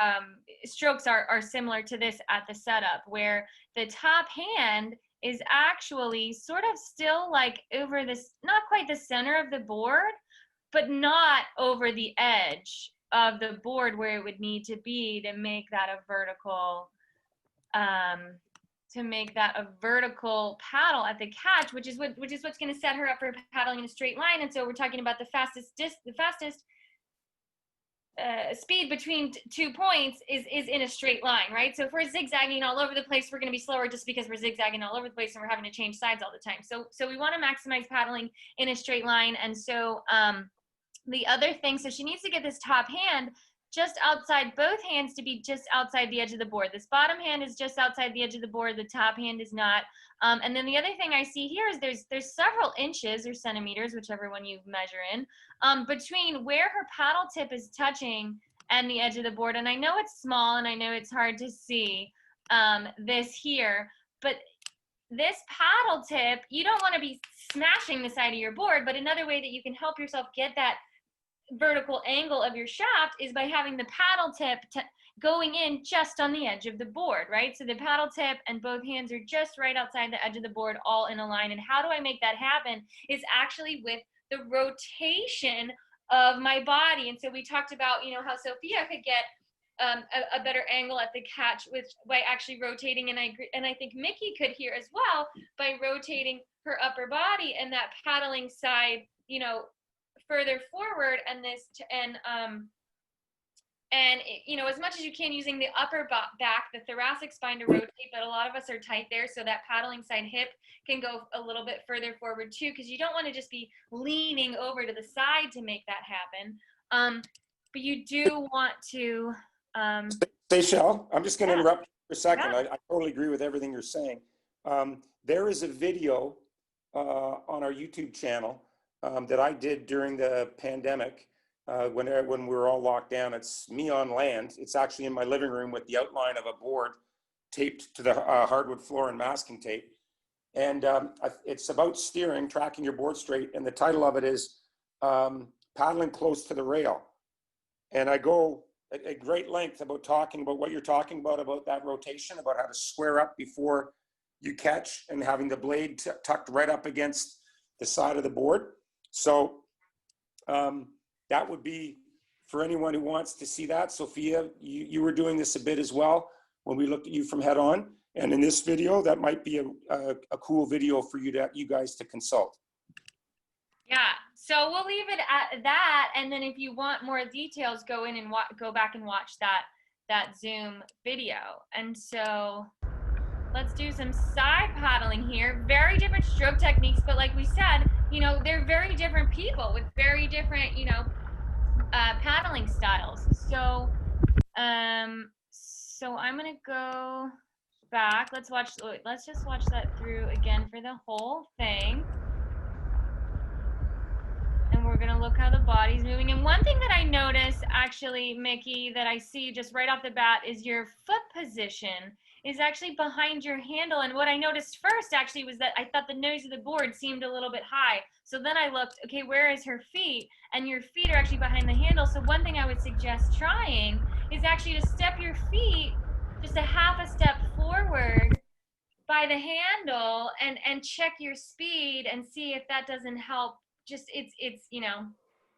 strokes are similar to this at the setup, where the top hand is actually sort of still like over this, not quite the center of the board, but not over the edge of the board where it would need to be to make that a vertical paddle at the catch, which is what's going to set her up for paddling in a straight line. And so we're talking about the fastest speed between 2 points is in a straight line, right? So if we're zigzagging all over the place, we're going to be slower just because we're zigzagging all over the place and we're having to change sides all the time. So we want to maximize paddling in a straight line. And so the other thing, so she needs to get this top hand just outside, both hands to be just outside the edge of the board. This bottom hand is just outside the edge of the board. The top hand is not. And then the other thing I see here is there's several inches or centimeters, whichever one you measure in, between where her paddle tip is touching and the edge of the board. And I know it's small and I know it's hard to see this here, but this paddle tip, you don't want to be smashing the side of your board, but another way that you can help yourself get that vertical angle of your shaft is by having the paddle tip going in just on the edge of the board, right? So the paddle tip and both hands are just right outside the edge of the board, all in a line. And how do I make that happen is actually with the rotation of my body. And so we talked about, you know, how Sophia could get a better angle at the catch by actually rotating, and I think Mickey could here as well by rotating her upper body and that paddling side, you know, further forward, and this you know, as much as you can using the upper back, the thoracic spine to rotate, but a lot of us are tight there, so that paddling side hip can go a little bit further forward too, because you don't want to just be leaning over to the side to make that happen. But you do want to Seychelle, I'm just going to yeah. interrupt for a second. Yeah. I totally agree with everything you're saying. There is a video on our YouTube channel that I did during the pandemic when we were all locked down. It's me on land. It's actually in my living room with the outline of a board taped to the hardwood floor and masking tape. And it's about steering, tracking your board straight. And the title of it is Paddling Close to the Rail. And I go at great length about talking about what you're talking about that rotation, about how to square up before you catch and having the blade tucked right up against the side of the board. So that would be for anyone who wants to see that. Sophia, you were doing this a bit as well when we looked at you from head on. And in this video, that might be a cool video for you guys to consult. Yeah, so we'll leave it at that, and then if you want more details, go in and go back and watch that Zoom video. And so let's do some side paddling here. Very different stroke techniques, but like we said, you know, they're very different people with very different, you know, paddling styles. So so I'm gonna go back. Let's just watch that through again for the whole thing. And we're gonna look how the body's moving. And one thing that I noticed, actually, Mickey, that I see just right off the bat is your foot position is actually behind your handle. And what I noticed first actually was that I thought the nose of the board seemed a little bit high. So then I looked, okay, where is her feet? And your feet are actually behind the handle. So one thing I would suggest trying is actually to step your feet just a half a step forward by the handle and check your speed and see if that doesn't help. Just it's you know,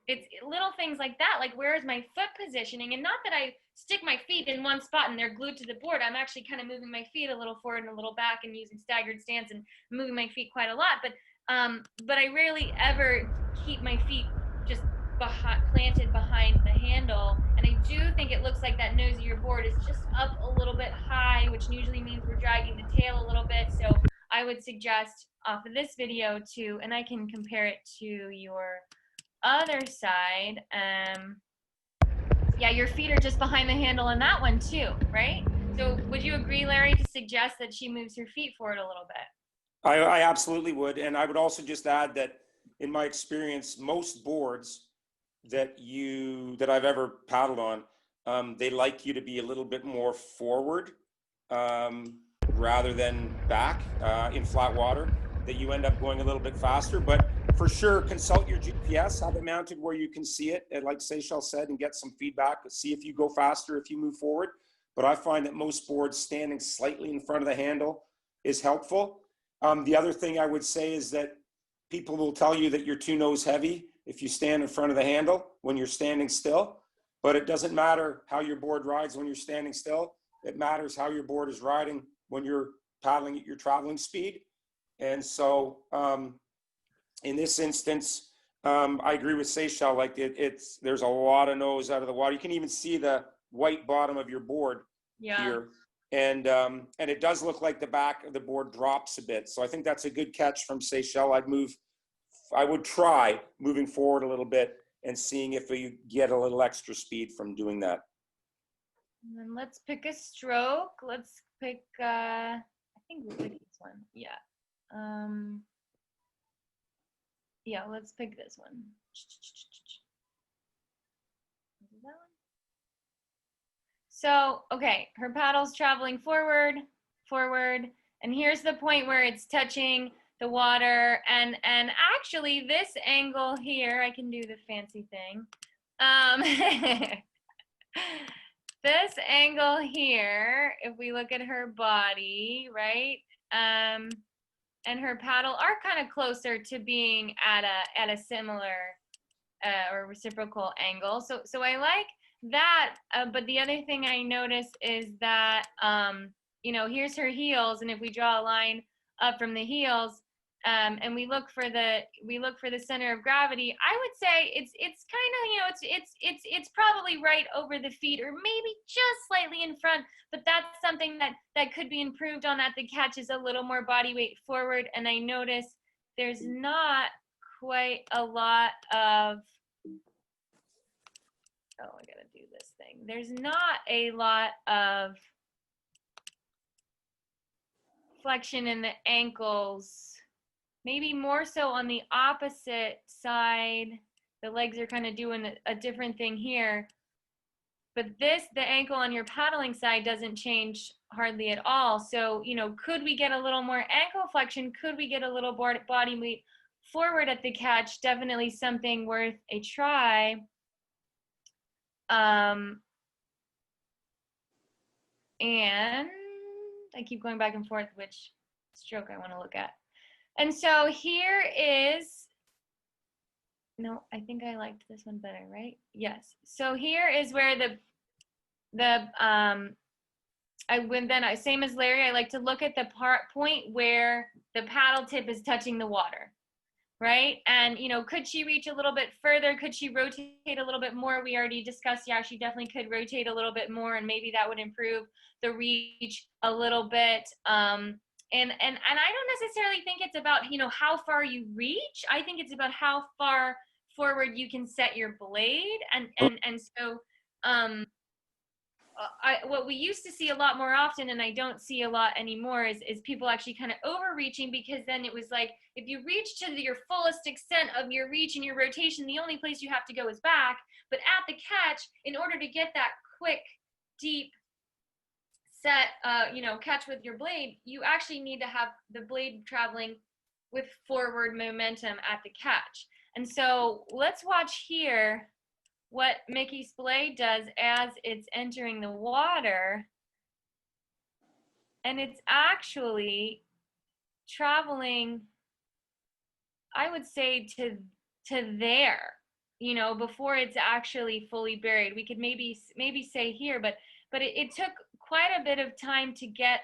it's little things like that, like where is my foot positioning, and not that I stick my feet in one spot and they're glued to the board. I'm actually kind of moving my feet a little forward and a little back and using staggered stance and moving my feet quite a lot, but I rarely ever keep my feet just planted behind the handle. And I do think it looks like that nose of your board is just up a little bit high, which usually means we're dragging the tail a little bit. So I would suggest off of this video to, and I can compare it to your other side. Yeah, your feet are just behind the handle on that one too, right? So would you agree, Larry, to suggest that she moves her feet forward a little bit? I absolutely would. And I would also just add that in my experience, most boards that I've ever paddled on, they like you to be a little bit more forward rather than back in flat water, that you end up going a little bit faster. But for sure, consult your GPS, have it mounted where you can see it, and like Seychelle said, and get some feedback, see if you go faster, if you move forward. But I find that most boards standing slightly in front of the handle is helpful. The other thing I would say is that people will tell you that you're too nose heavy if you stand in front of the handle when you're standing still, but it doesn't matter how your board rides when you're standing still. It matters how your board is riding when you're paddling at your traveling speed. And so in this instance, I agree with Seychelle, like there's a lot of nose out of the water. You can even see the white bottom of your board here. And it does look like the back of the board drops a bit. So I think that's a good catch from Seychelle. I would try moving forward a little bit and seeing if you get a little extra speed from doing that. And then let's pick a stroke. Let's pick, I think we'll pick this one. Yeah. Yeah, let's pick this one. Is that one? So, okay, her paddle's traveling forward, and here's the point where it's touching the water, and actually this angle here, I can do the fancy thing. This angle here, if we look at her body, right, and her paddle are kind of closer to being at a similar or reciprocal angle. So I like that, but the other thing I notice is that you know, here's her heels, and if we draw a line up from the heels, and we look for the center of gravity, I would say it's kind of, you know, it's probably right over the feet, or maybe just slightly in front, but that's something that could be improved on at the catch, is a little more body weight forward. And I notice there's not quite a lot of, oh, I gotta do this thing. There's not a lot of flexion in the ankles. Maybe more so on the opposite side. The legs are kind of doing a different thing here. But the ankle on your paddling side doesn't change hardly at all. So, you know, could we get a little more ankle flexion? Could we get a little body weight forward at the catch? Definitely something worth a try. And I keep going back and forth which stroke I want to look at. And so here is, no, I think I liked this one better, right? Yes. So here is where same as Larry, I like to look at the point where the paddle tip is touching the water, right? And, you know, could she reach a little bit further? Could she rotate a little bit more? We already discussed, yeah, she definitely could rotate a little bit more, and maybe that would improve the reach a little bit. And I don't necessarily think it's about, you know, how far you reach. I think it's about how far forward you can set your blade. And so what we used to see a lot more often, and I don't see a lot anymore, is people actually kind of overreaching, because then it was like, if you reach to your fullest extent of your reach and your rotation, the only place you have to go is back. But at the catch, in order to get that quick, deep set, you know, catch with your blade, you actually need to have the blade traveling with forward momentum at the catch. And so let's watch here what Mickey's blade does as it's entering the water. And it's actually traveling, I would say, to there. you know, before it's actually fully buried. We could maybe say here, but it took quite a bit of time to get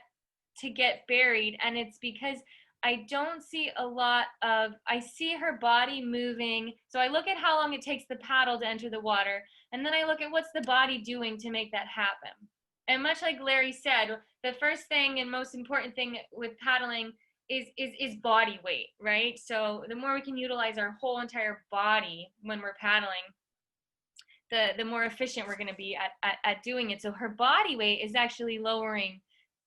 buried, and it's because I don't see a lot of, I see her body moving. So I look at how long it takes the paddle to enter the water, and then I look at what's the body doing to make that happen. And much like Larry said, the first thing and most important thing with paddling is body weight, right? So the more we can utilize our whole entire body when we're paddling, the more efficient we're going to be at doing it. So her body weight is actually lowering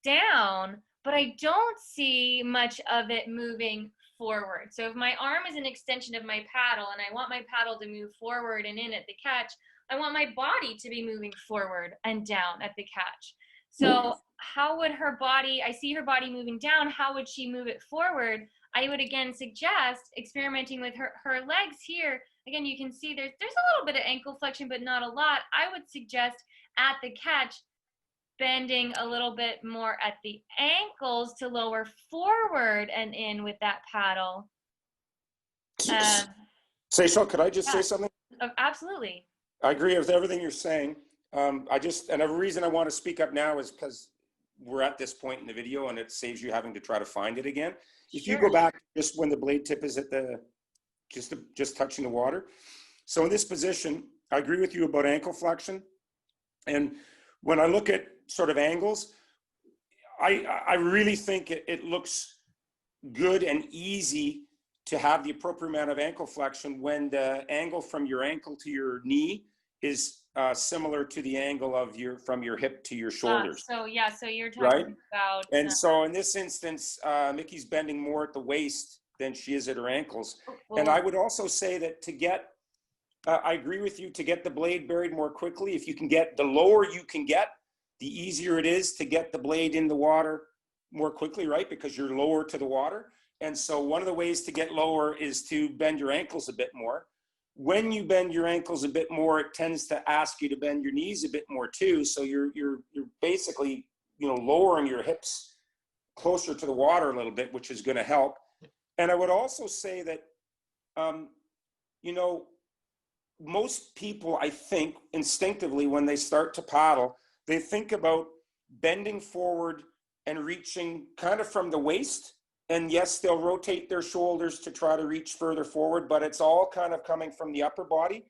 down, but I don't see much of it moving forward. So if my arm is an extension of my paddle and I want my paddle to move forward and in at the catch, I want my body to be moving forward and down at the catch. So how would her body, I see her body moving down, how would she move it forward? I would again suggest experimenting with her legs here. Again, you can see there's a little bit of ankle flexion, but not a lot. I would suggest at the catch, bending a little bit more at the ankles to lower forward and in with that paddle. Seychelle, could I just say something? Absolutely. I agree with everything you're saying. And the reason I want to speak up now is because we're at this point in the video and it saves you having to try to find it again. If you go back just when the blade tip is at the, just touching the water. So in this position, I agree with you about ankle flexion. And when I look at sort of angles, I really think it looks good and easy to have the appropriate amount of ankle flexion when the angle from your ankle to your knee is similar to the angle of from your hip to your shoulders. So you're talking about. And so in this instance, Mickey's bending more at the waist than she is at her ankles. And I would also say that to get, I agree with you, to get the blade buried more quickly, if you can get, the lower you can get, the easier it is to get the blade in the water more quickly, right? Because you're lower to the water. And so one of the ways to get lower is to bend your ankles a bit more. When you bend your ankles a bit more, it tends to ask you to bend your knees a bit more too. So you're basically, you know, lowering your hips closer to the water a little bit, which is going to help. And I would also say that, you know, most people, I think, instinctively, when they start to paddle, they think about bending forward and reaching kind of from the waist. And yes, they'll rotate their shoulders to try to reach further forward, but it's all kind of coming from the upper body.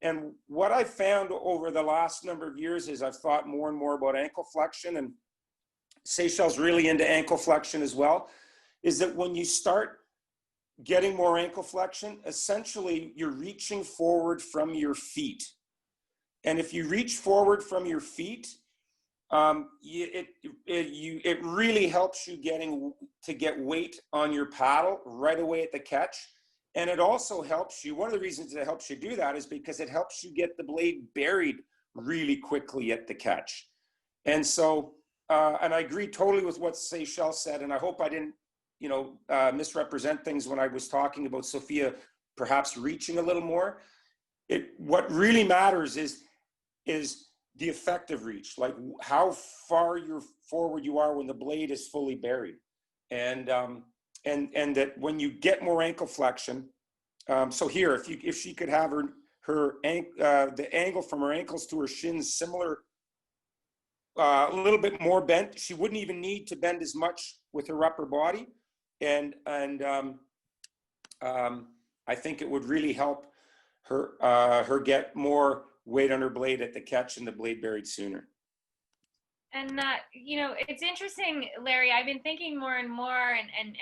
And what I've found over the last number of years is I've thought more and more about ankle flexion, and Seychelle's really into ankle flexion as well, is that when you start getting more ankle flexion, essentially you're reaching forward from your feet. And if you reach forward from your feet, it really helps you get weight on your paddle right away at the catch. And it also helps you, one of the reasons it helps you do that is because it helps you get the blade buried really quickly at the catch. And so, and I agree totally with what Seychelle said, and I hope I didn't, you know, misrepresent things when I was talking about Sofia perhaps reaching a little more. What really matters is the effective reach, like how far forward you are when the blade is fully buried. And that when you get more ankle flexion, so here, if she could have the angle from her ankles to her shins similar, a little bit more bent, she wouldn't even need to bend as much with her upper body. And I think it would really help her get more weight on her blade at the catch and the blade buried sooner. And you know, it's interesting, Larry, I've been thinking more and more, and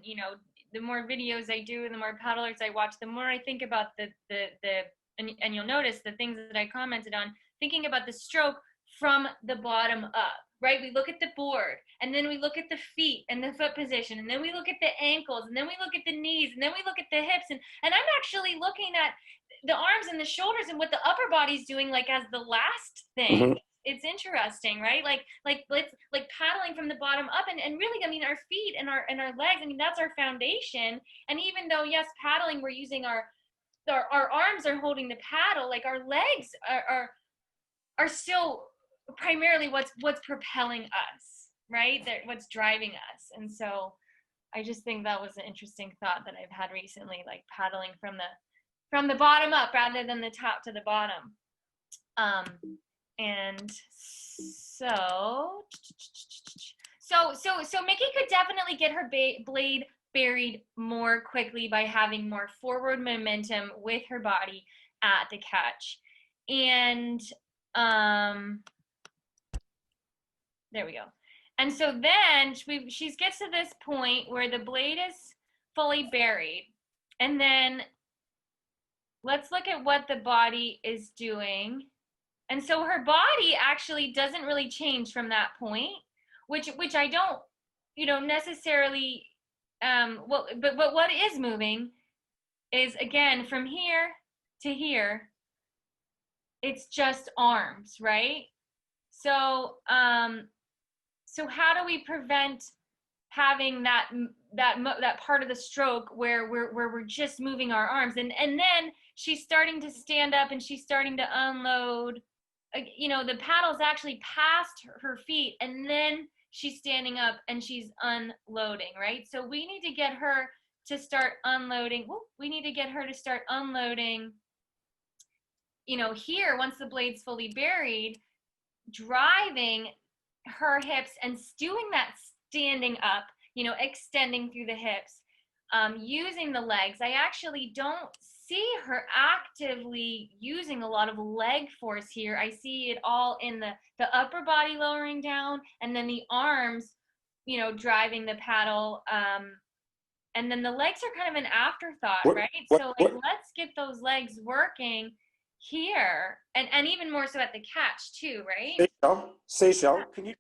you know, the more videos I do and the more paddle alerts I watch, the more I think about and you'll notice the things that I commented on, thinking about the stroke from the bottom up, right? We look at the board, and then we look at the feet and the foot position, and then we look at the ankles, and then we look at the knees, and then we look at the hips, and I'm actually looking at the arms and the shoulders and what the upper body's doing, like as the last thing. Mm-hmm. It's interesting, right? Like paddling from the bottom up, and really, I mean, our feet and our legs, I mean, that's our foundation. And even though, yes, paddling, we're using our arms are holding the paddle, like our legs are still primarily what's propelling us, right? What's driving us. And so I just think that was an interesting thought that I've had recently, like paddling from from the bottom up rather than the top to the bottom. And so Mickey could definitely get her blade buried more quickly by having more forward momentum with her body at the catch. And there we go. And so then she gets to this point where the blade is fully buried. And then let's look at what the body is doing. And so her body actually doesn't really change from that point, which I don't, necessarily, but what is moving is, again, from here to here, it's just arms, right? So, so how do we prevent having that part of the stroke where we're just moving our arms? And then she's starting to stand up and she's starting to unload. The paddle's actually past her feet, and then she's standing up and she's unloading, right? So we need to get her to start unloading. We need to get her to start unloading, here, once the blade's fully buried, driving her hips and doing that standing up, extending through the hips, using the legs. I actually don't see her actively using a lot of leg force here. I see it all in the upper body lowering down, and then the arms, driving the paddle. And then the legs are kind of an afterthought, right? So let's get those legs working here, and even more so at the catch too, right? Seychelle, can you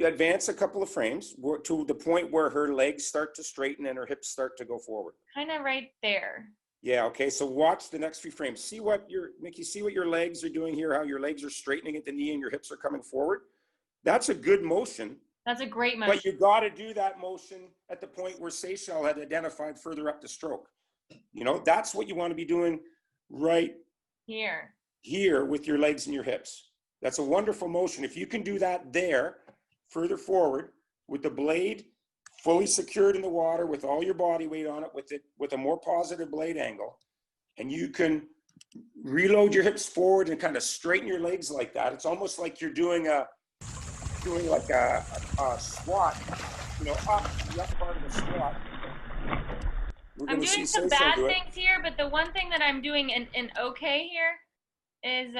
advance a couple of frames to the point where her legs start to straighten and her hips start to go forward? Kind of right there. Yeah, okay, so watch the next few frames. See what Mickey, see what your legs are doing here, how your legs are straightening at the knee and your hips are coming forward. That's a good motion. That's a great motion. But you got to do that motion at the point where Seychelle had identified further up the stroke. That's what you want to be doing right here with your legs and your hips. That's a wonderful motion. If you can do that there, further forward, with the blade fully secured in the water, with all your body weight on it, with a more positive blade angle, and you can reload your hips forward and kind of straighten your legs like that. It's almost like you're doing like a squat, up the upper part of the squat. I'm doing some bad things here, but the one thing that I'm doing in okay here is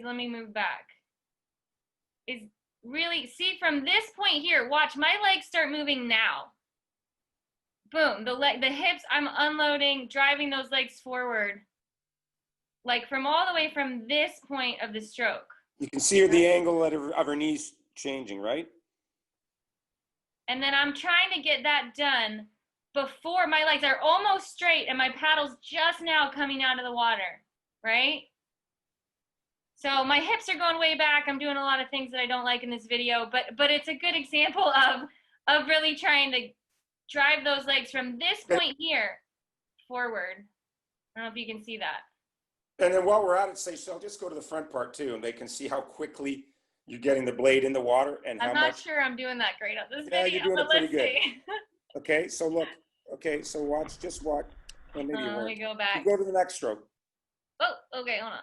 let me move back. Is really, see, from this point here, watch my legs start moving now. Boom, the hips, I'm unloading, driving those legs forward, like from all the way from this point of the stroke. You can see the angle of her knees changing, right? And then I'm trying to get that done before my legs are almost straight and my paddle's just now coming out of the water, right? So my hips are going way back. I'm doing a lot of things that I don't like in this video, but it's a good example of really trying to drive those legs from this point here forward. I don't know if you can see that. And then while we're at it, Seychelle, just go to the front part too, and they can see how quickly you're getting the blade in the water and how much. I'm not sure I'm doing that great on this video. Yeah, you're doing it pretty good. See. Okay, so look. Okay, so watch. Just watch. Let me go back. You go to the next stroke. Oh, okay, hold on.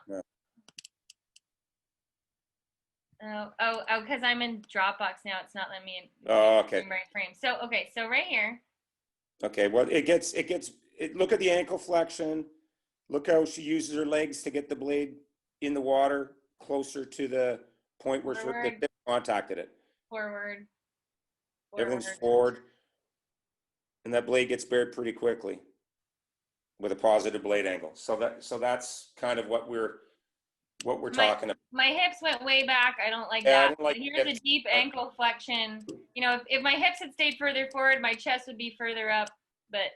Yeah. Oh, because I'm in Dropbox now. It's not letting me in. Oh, okay. Right frame. So, okay, so right here. Okay, well, look at the ankle flexion. Look how she uses her legs to get the blade in the water closer to the point where the tip contacted it. Forward. Everything's forward. And that blade gets buried pretty quickly with a positive blade angle. So that's kind of what we're talking about. My hips went way back. I don't like that. Here's a deep ankle flexion. If my hips had stayed further forward, my chest would be further up. But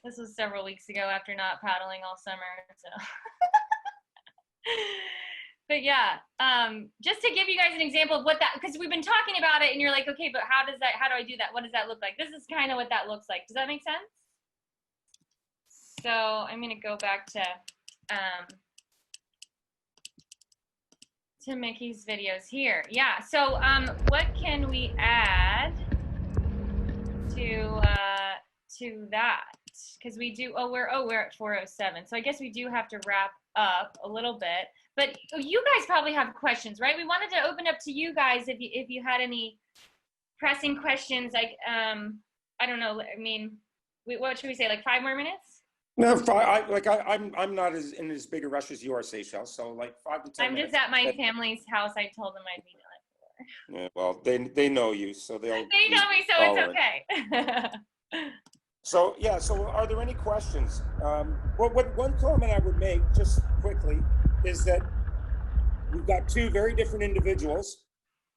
this was several weeks ago after not paddling all summer. So. But yeah, just to give you guys an example of what that, because we've been talking about it and you're like, okay, but how do I do that? What does that look like? This is kind of what that looks like. Does that make sense? So I'm going to go back to Mickey's videos here. Yeah, so what can we add to that? Because we do, we're at 4:07. So I guess we do have to wrap up a little bit. But you guys probably have questions, right? We wanted to open up to you guys if you had any pressing questions. Like, I don't know. I mean, what should we say? Like 5 more minutes? No, I'm not in as big a rush as you are, Seychelle. So like 5 to 10 I'm minutes. just at my family's house. I told them I'd be done. Yeah, well, they know you, so They know me, so it's okay. So yeah, so are there any questions? What one comment I would make just quickly is that we've got 2 very different individuals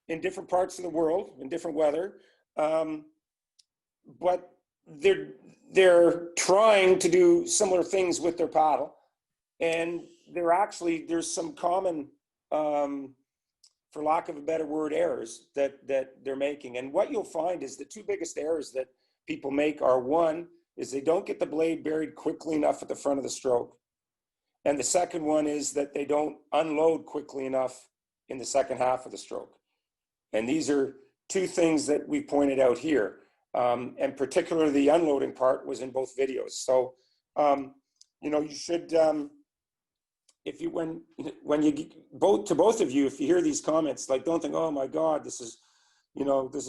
in different parts of the world, in different weather, but they're trying to do similar things with their paddle, and there's some common, for lack of a better word, errors that they're making. And what you'll find is the 2 biggest errors that people make are, one is they don't get the blade buried quickly enough at the front of the stroke. And the second one is that they don't unload quickly enough in the second half of the stroke. And these are 2 things that we pointed out here. And particularly the unloading part was in both videos. So, you should, if you, when you both of you, if you hear these comments, like, don't think, oh my God, this is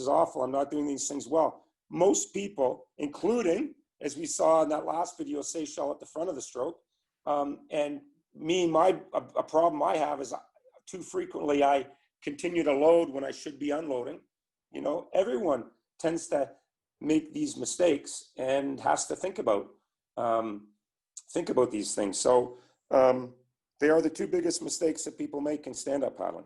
awful. I'm not doing these things well. Most people, including, as we saw in that last video, Seychelle at the front of the stroke, and me, a problem I have is too frequently I continue to load when I should be unloading. Everyone tends to make these mistakes and has to think about these things. So they are the 2 biggest mistakes that people make in stand-up paddling.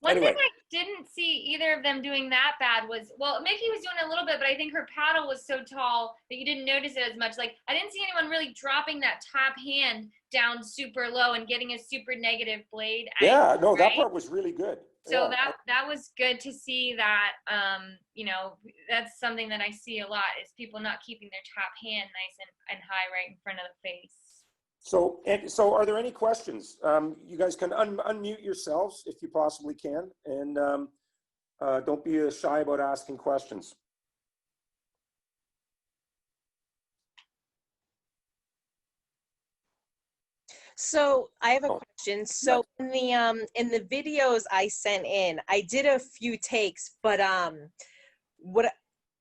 One Anyway. thing I didn't see either of them doing that bad was, well, Mickey was doing a little bit, but I think her paddle was so tall that you didn't notice it as much. Like, I didn't see anyone really dropping that top hand down super low and getting a super negative blade Yeah, angle, no, that right? part was really good. So Yeah. that was good to see that, that's something that I see a lot is people not keeping their top hand nice and high right in front of the face. So are there any questions? You guys can unmute yourselves if you possibly can, and don't be shy about asking questions. So I have a question. So in the videos I sent in, I did a few takes, but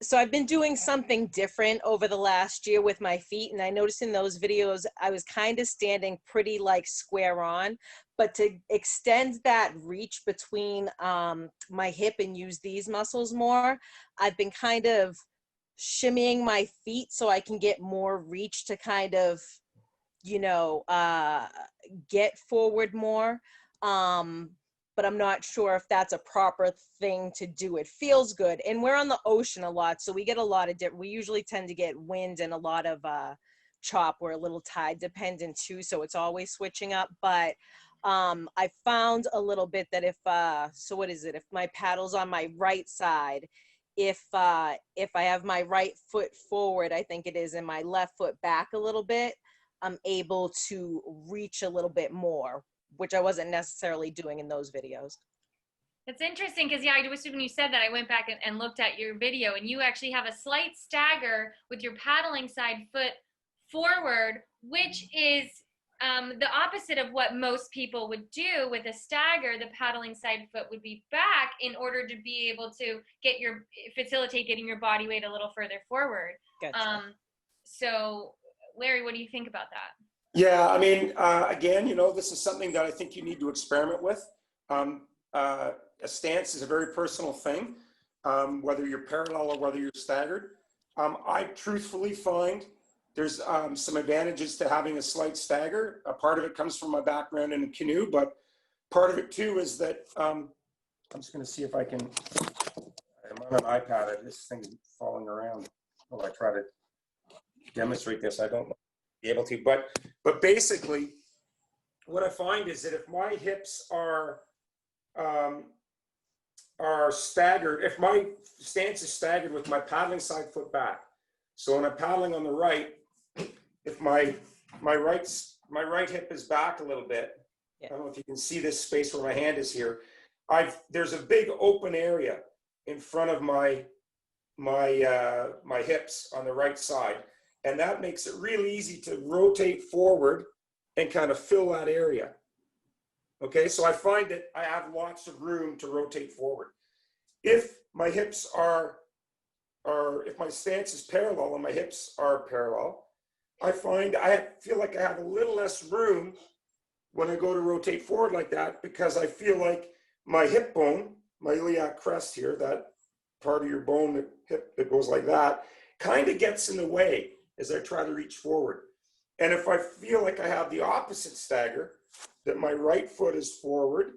so I've been doing something different over the last year with my feet, and I noticed in those videos I was kind of standing pretty like square on, but to extend that reach between my hip and use these muscles more, I've been kind of shimmying my feet so I can get more reach to kind of get forward more. But I'm not sure if that's a proper thing to do. It feels good. And we're on the ocean a lot, so we get a lot of we usually tend to get wind and a lot of chop. We're a little tide dependent too, so it's always switching up. But I found a little bit that if my paddle's on my right side, if I have my right foot forward, I think it is, and my left foot back a little bit, I'm able to reach a little bit more, which I wasn't necessarily doing in those videos. It's interesting because, yeah, when you said that, I went back and looked at your video, and you actually have a slight stagger with your paddling side foot forward, which is the opposite of what most people would do. With a stagger, the paddling side foot would be back in order to be able to facilitate getting your body weight a little further forward. Gotcha. So, Larry, what do you think about that? Yeah, I mean, again, this is something that I think you need to experiment with. A stance is a very personal thing, whether you're parallel or whether you're staggered. I truthfully find there's some advantages to having a slight stagger. A part of it comes from my background in a canoe, but part of it too is that, I'm just gonna see if I can, I'm on an iPad, this thing is falling around. Well, I try to demonstrate this, I don't be able to, but basically what I find is that if my hips are staggered, if my stance is staggered with my paddling side foot back, so when I'm paddling on the right, if my right hip is back a little bit, I don't know if you can see this space where my hand is here, there's a big open area in front of my my hips on the right side. And that makes it really easy to rotate forward and kind of fill that area. Okay, so I find that I have lots of room to rotate forward. If my hips if my stance is parallel and my hips are parallel, I feel like I have a little less room when I go to rotate forward like that, because I feel like my hip bone, my iliac crest here, that part of your bone, the hip that goes like that, kind of gets in the way as I try to reach forward. And if I feel like I have the opposite stagger, that my right foot is forward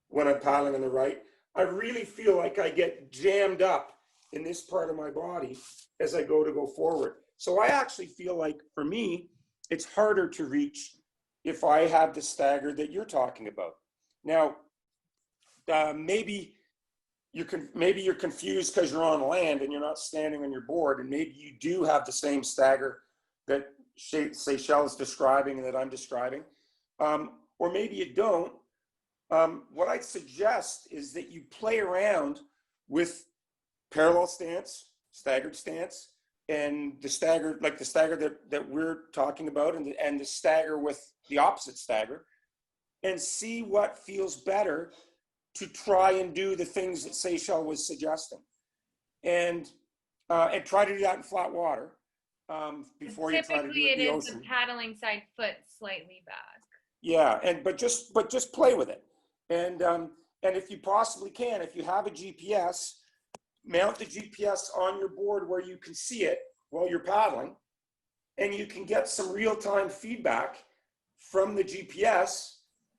when I'm paddling on the right, I really feel like I get jammed up in this part of my body as I go forward. So I actually feel like, for me, it's harder to reach if I have the stagger that you're talking about. Now, maybe you're confused because you're on land and you're not standing on your board, and maybe you do have the same stagger that Seychelle is describing and that I'm describing, or maybe you don't. What I'd suggest is that you play around with parallel stance, staggered stance, and the stagger, like the stagger that we're talking about, and the stagger with the opposite stagger, and see what feels better to try and do the things that Seychelle was suggesting, and try to do that in flat water before you try to do it in the ocean. Typically, it is the paddling side foot slightly back. Yeah, but just play with it, and if you possibly can, if you have a GPS, mount the GPS on your board where you can see it while you're paddling, and you can get some real-time feedback from the GPS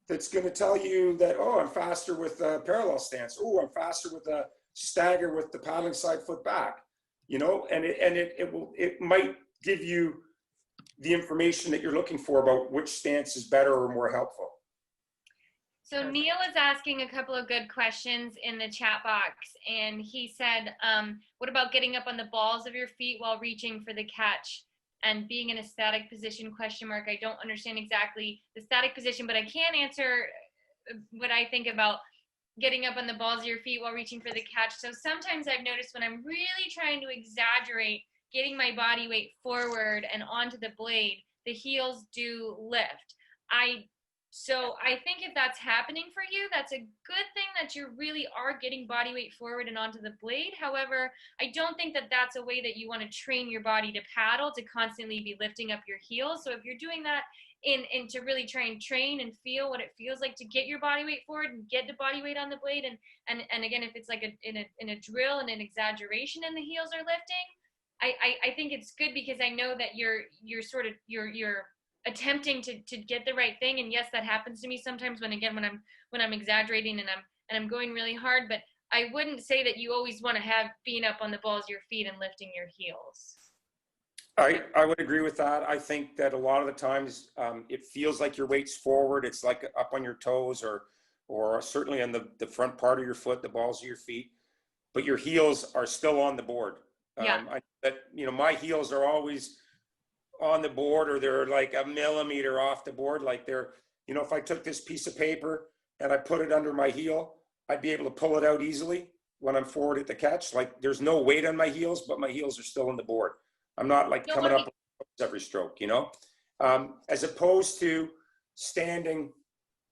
that's going to tell you that, oh, I'm faster with a parallel stance. Oh, I'm faster with a stagger with the paddling side foot back. You know, and it might give you the information that you're looking for about which stance is better or more helpful. So Neil is asking a couple of good questions in the chat box, and he said, what about getting up on the balls of your feet while reaching for the catch and being in a static position, ? I don't understand exactly the static position, but I can answer what I think about getting up on the balls of your feet while reaching for the catch. So sometimes I've noticed when I'm really trying to exaggerate getting my body weight forward and onto the blade, the heels do lift. So I think if that's happening for you, that's a good thing that you really are getting body weight forward and onto the blade. However, I don't think that that's a way that you want to train your body to paddle, to constantly be lifting up your heels. So if you're doing that in to really try and train and feel what it feels like to get your body weight forward and get the body weight on the blade, and again, if it's like in a drill and an exaggeration and the heels are lifting, I think it's good, because I know that you're attempting to get the right thing. And yes, that happens to me sometimes when I'm exaggerating and I'm going really hard, but I wouldn't say that you always want to have being up on the balls of your feet and lifting your heels. I would agree with that. I think that a lot of the times it feels like your weight's forward. It's like up on your toes or certainly on the front part of your foot, the balls of your feet, but your heels are still on the board. My heels are always on the board, or they're like a millimeter off the board. Like if I took this piece of paper and I put it under my heel, I'd be able to pull it out easily when I'm forward at the catch. Like there's no weight on my heels, but my heels are still on the board. I'm not like coming up every stroke, as opposed to standing,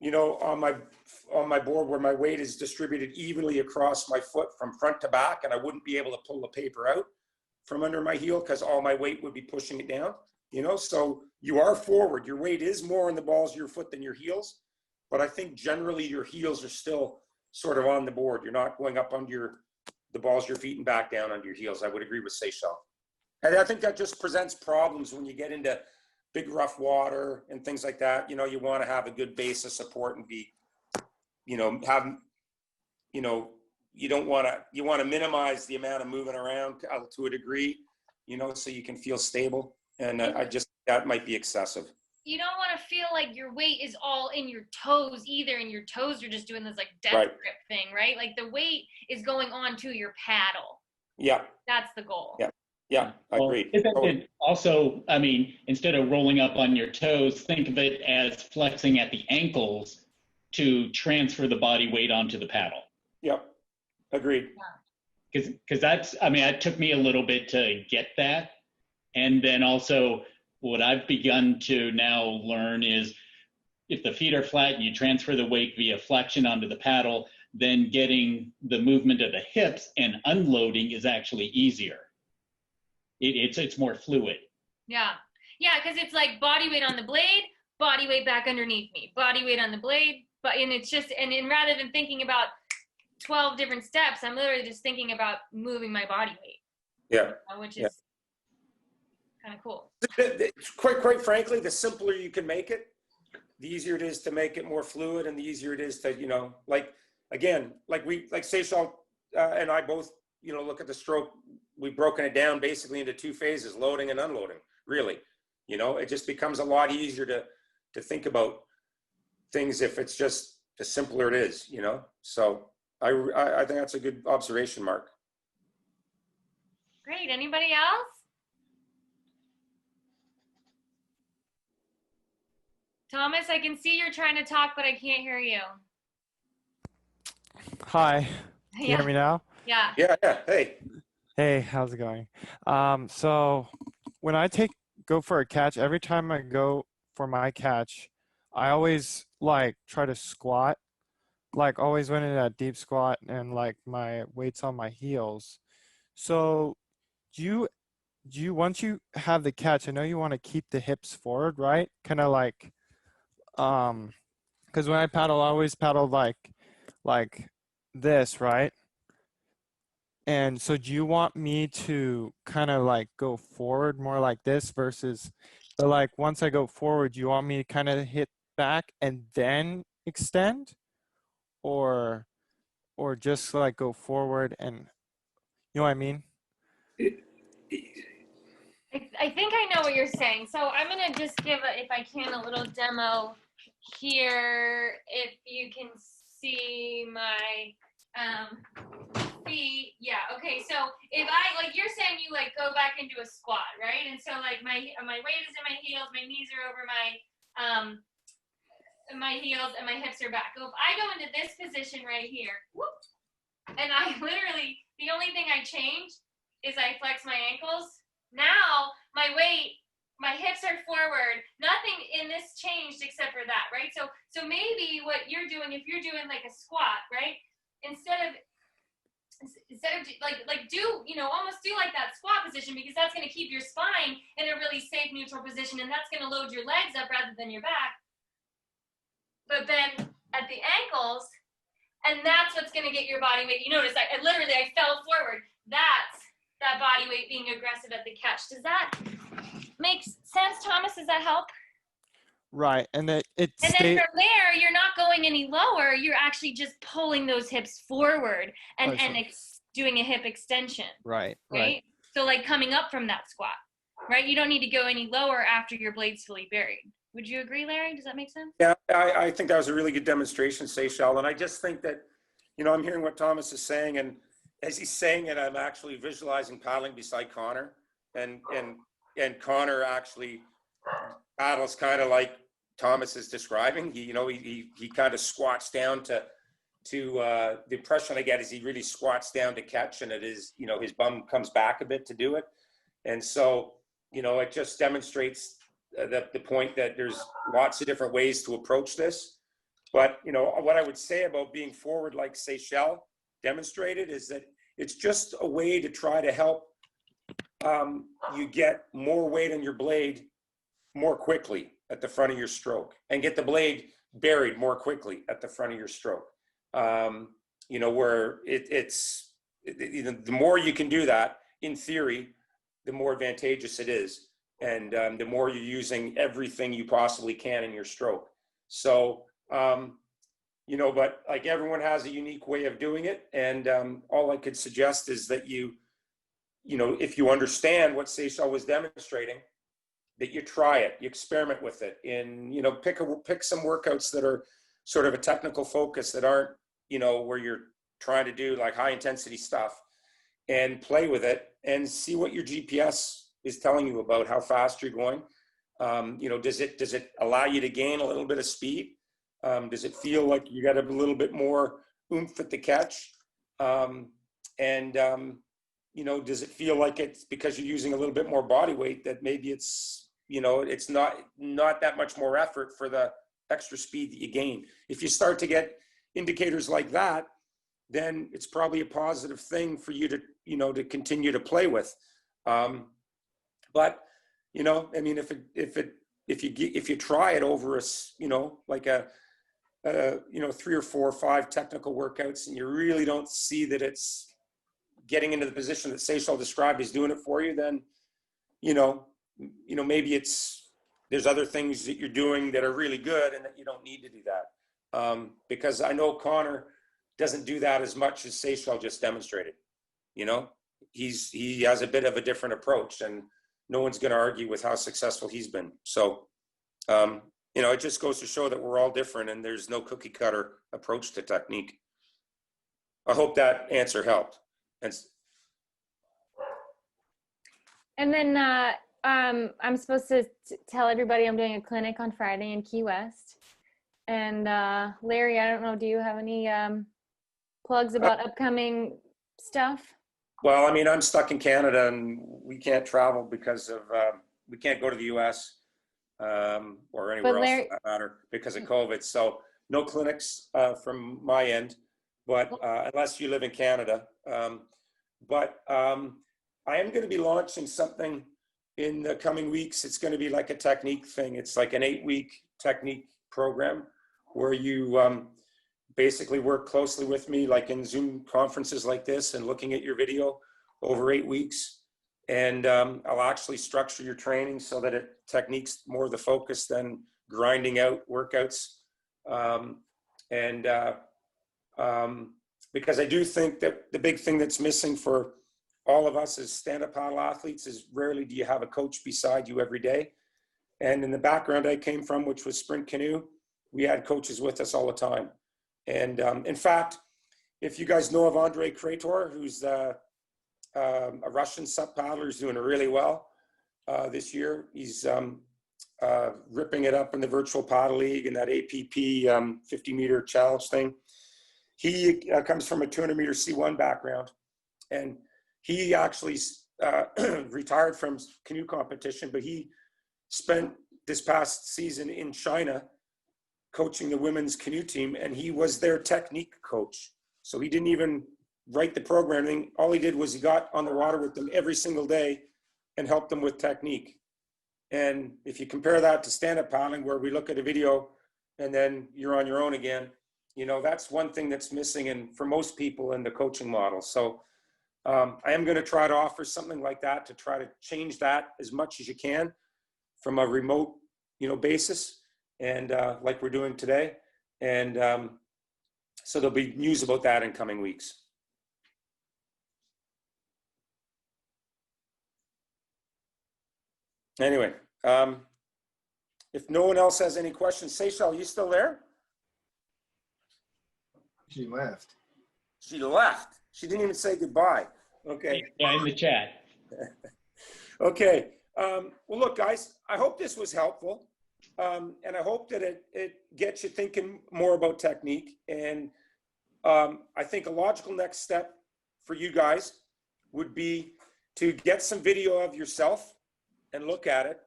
on my board where my weight is distributed evenly across my foot from front to back, and I wouldn't be able to pull the paper out from under my heel because all my weight would be pushing it down. So you are forward. Your weight is more on the balls of your foot than your heels, but I think generally your heels are still sort of on the board. You're not going up under the balls of your feet and back down under your heels. I would agree with Seychelle. And I think that just presents problems when you get into big rough water and things like that. You want to have a good base of support and be, you want to minimize the amount of moving around to a degree, so you can feel stable. And that might be excessive. You don't want to feel like your weight is all in your toes either. In your toes, you're just doing this like death grip thing, right? Like the weight is going on to your paddle. Yeah. That's the goal. Yeah, I agree. Also, instead of rolling up on your toes, think of it as flexing at the ankles to transfer the body weight onto the paddle. Yep, agreed. because that's, I mean, it took me a little bit to get that. And then also what I've begun to now learn is if the feet are flat, you transfer the weight via flexion onto the paddle, then getting the movement of the hips and unloading is actually easier. It's more fluid. Yeah. Yeah, because it's like body weight on the blade, body weight back underneath me, body weight on the blade, and it's just, and rather than thinking about 12 different steps, I'm literally just thinking about moving my body weight. Yeah. Which is kind of cool. Quite frankly, the simpler you can make it, the easier it is to make it more fluid, and the easier it is to, you know, like Seychelle and I both, you know, look at the stroke. We've broken it down basically into 2 phases, loading and unloading, really. You know, it just becomes a lot easier to think about things if it's just the simpler it is, you know? So I think that's a good observation, Mark. Great. Anybody else? Thomas, I can see you're trying to talk, but I can't hear you. Hi. Can you hear me now? Yeah. Yeah. Hey. Hey, how's it going? So when I go for a catch, every time I go for my catch, I always like try to squat, like always went in that deep squat and like my weight's on my heels. So do you once you have the catch, I know you want to keep the hips forward, right? Kind of like, because when I paddle, I always paddle like this, right? And so do you want me to kind of like go forward more like this versus, but like once I go forward, do you want me to kind of hit back and then extend, or just like go forward and, you know what I mean? I think I know what you're saying. So I'm going to just give, if I can, a little demo here. If you can see my feet. Yeah. Okay. So if like you're saying you like go back into a squat, right? And so like my weight is in my heels, my knees are over my heels, and my hips are back. So if I go into this position right here, whoop, and I literally, the only thing I change is I flex my ankles. Now my weight, my hips are forward. Nothing in this changed except for that, right? So maybe what you're doing, if you're doing like a squat, right? Instead of like do, you know, almost do like that squat position, because that's going to keep your spine in a really safe neutral position, and that's going to load your legs up rather than your back. But then at the ankles, and that's what's going to get your body weight. You notice I fell forward. That's that body weight being aggressive at the catch. Does that make sense, Thomas? Does that help? Right. And then then from there, you're not going any lower. You're actually just pulling those hips forward and doing a hip extension. Right. So like coming up from that squat, right? You don't need to go any lower after your blade's fully buried. Would you agree, Larry? Does that make sense? Yeah, I think that was a really good demonstration, Seychelle. And I just think that, you know, I'm hearing what Thomas is saying, and as he's saying it, I'm actually visualizing paddling beside Connor, and Connor actually paddles kind of like Thomas is describing. He kind of squats down to the impression I get is he really squats down to catch, and it is, you know, his bum comes back a bit to do it. And so, you know, it just demonstrates the point that there's lots of different ways to approach this. But, you know, what I would say about being forward like Seychelle demonstrated is that it's just a way to try to help you get more weight on your blade more quickly at the front of your stroke, and get the blade buried more quickly at the front of your stroke. You know, where the more you can do that, in theory, the more advantageous it is. And the more you're using everything you possibly can in your stroke. So, you know, but like everyone has a unique way of doing it. And all I could suggest is that you know, if you understand what Seychelle was demonstrating, that you try it, you experiment with it, and, you know, pick some workouts that are sort of a technical focus, that aren't, you know, where you're trying to do like high intensity stuff, and play with it and see what your GPS is telling you about how fast you're going. You know, does it allow you to gain a little bit of speed? Does it feel like you got a little bit more oomph at the catch? And, you know, does it feel like it's because you're using a little bit more body weight that maybe it's, you know, it's not that much more effort for the extra speed that you gain. If you start to get indicators like that, then it's probably a positive thing for you to, you know, to continue to play with. But, you know, I mean, if you try it over you know, like you know, 3 or 4 or 5 technical workouts, and you really don't see that it's getting into the position that Seychelle described as doing it for you, then, you know, maybe there's other things that you're doing that are really good and that you don't need to do that. Because I know Connor doesn't do that as much as Seychelle just demonstrated. You know, he has a bit of a different approach, and no one's going to argue with how successful he's been. So, you know, it just goes to show that we're all different and there's no cookie cutter approach to technique. I hope that answer helped. And then I'm supposed to tell everybody I'm doing a clinic on Friday in Key West. And Larry, I don't know, do you have any plugs about upcoming stuff? Well, I mean, I'm stuck in Canada and we can't travel because of, we can't go to the US or anywhere else for that matter because of COVID. So no clinics from my end, but unless you live in Canada. But I am going to be launching something in the coming weeks. It's going to be like a technique thing. It's like an 8-week technique program where you basically work closely with me, like in Zoom conferences like this, and looking at your video over 8 weeks. And I'll actually structure your training so that technique's more the focus than grinding out workouts. Because I do think that the big thing that's missing for all of us as stand-up paddle athletes is rarely do you have a coach beside you every day. And in the background I came from, which was sprint canoe, we had coaches with us all the time. And in fact, if you guys know of Andrei Krator, who's a Russian sup paddler who's doing really well this year. He's ripping it up in the virtual paddle league and that APP 50-meter challenge thing. He comes from a 200-meter C1 background, and he actually retired from canoe competition, but he spent this past season in China coaching the women's canoe team, and he was their technique coach. So he didn't even write the programming. All he did was he got on the water with them every single day and helped them with technique. And if you compare that to stand-up paddling, where we look at a video and then you're on your own again, you know, that's one thing that's missing and for most people in the coaching model. So I am going to try to offer something like that to try to change that as much as you can from a remote, you know, basis, and like we're doing today. And so there'll be news about that in coming weeks. Anyway, if no one else has any questions, Seychelle, you still there? She left. She left. She didn't even say goodbye. Okay. Yeah, in the chat. Okay. Well, look, guys, I hope this was helpful. And I hope that it gets you thinking more about technique. And I think a logical next step for you guys would be to get some video of yourself and look at it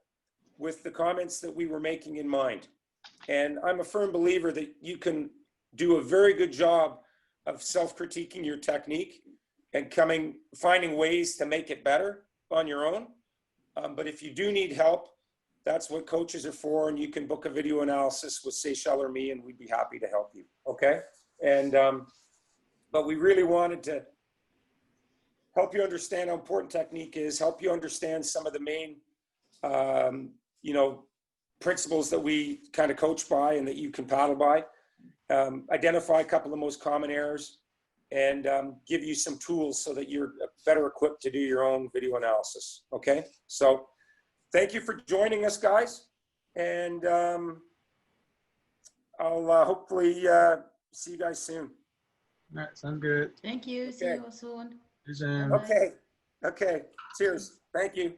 with the comments that we were making in mind. And I'm a firm believer that you can do a very good job of self-critiquing your technique and finding ways to make it better on your own. But if you do need help, that's what coaches are for, and you can book a video analysis with Seychelle or me, and we'd be happy to help you, okay? And, but we really wanted to help you understand how important technique is, help you understand some of the main, you know, principles that we kind of coach by and that you can paddle by, identify a couple of the most common errors, and give you some tools so that you're better equipped to do your own video analysis, okay? So thank you for joining us, guys, and I'll hopefully see you guys soon. All right, sound good. Thank you. See Okay. you soon. Zoom. Okay, okay, cheers, thank you.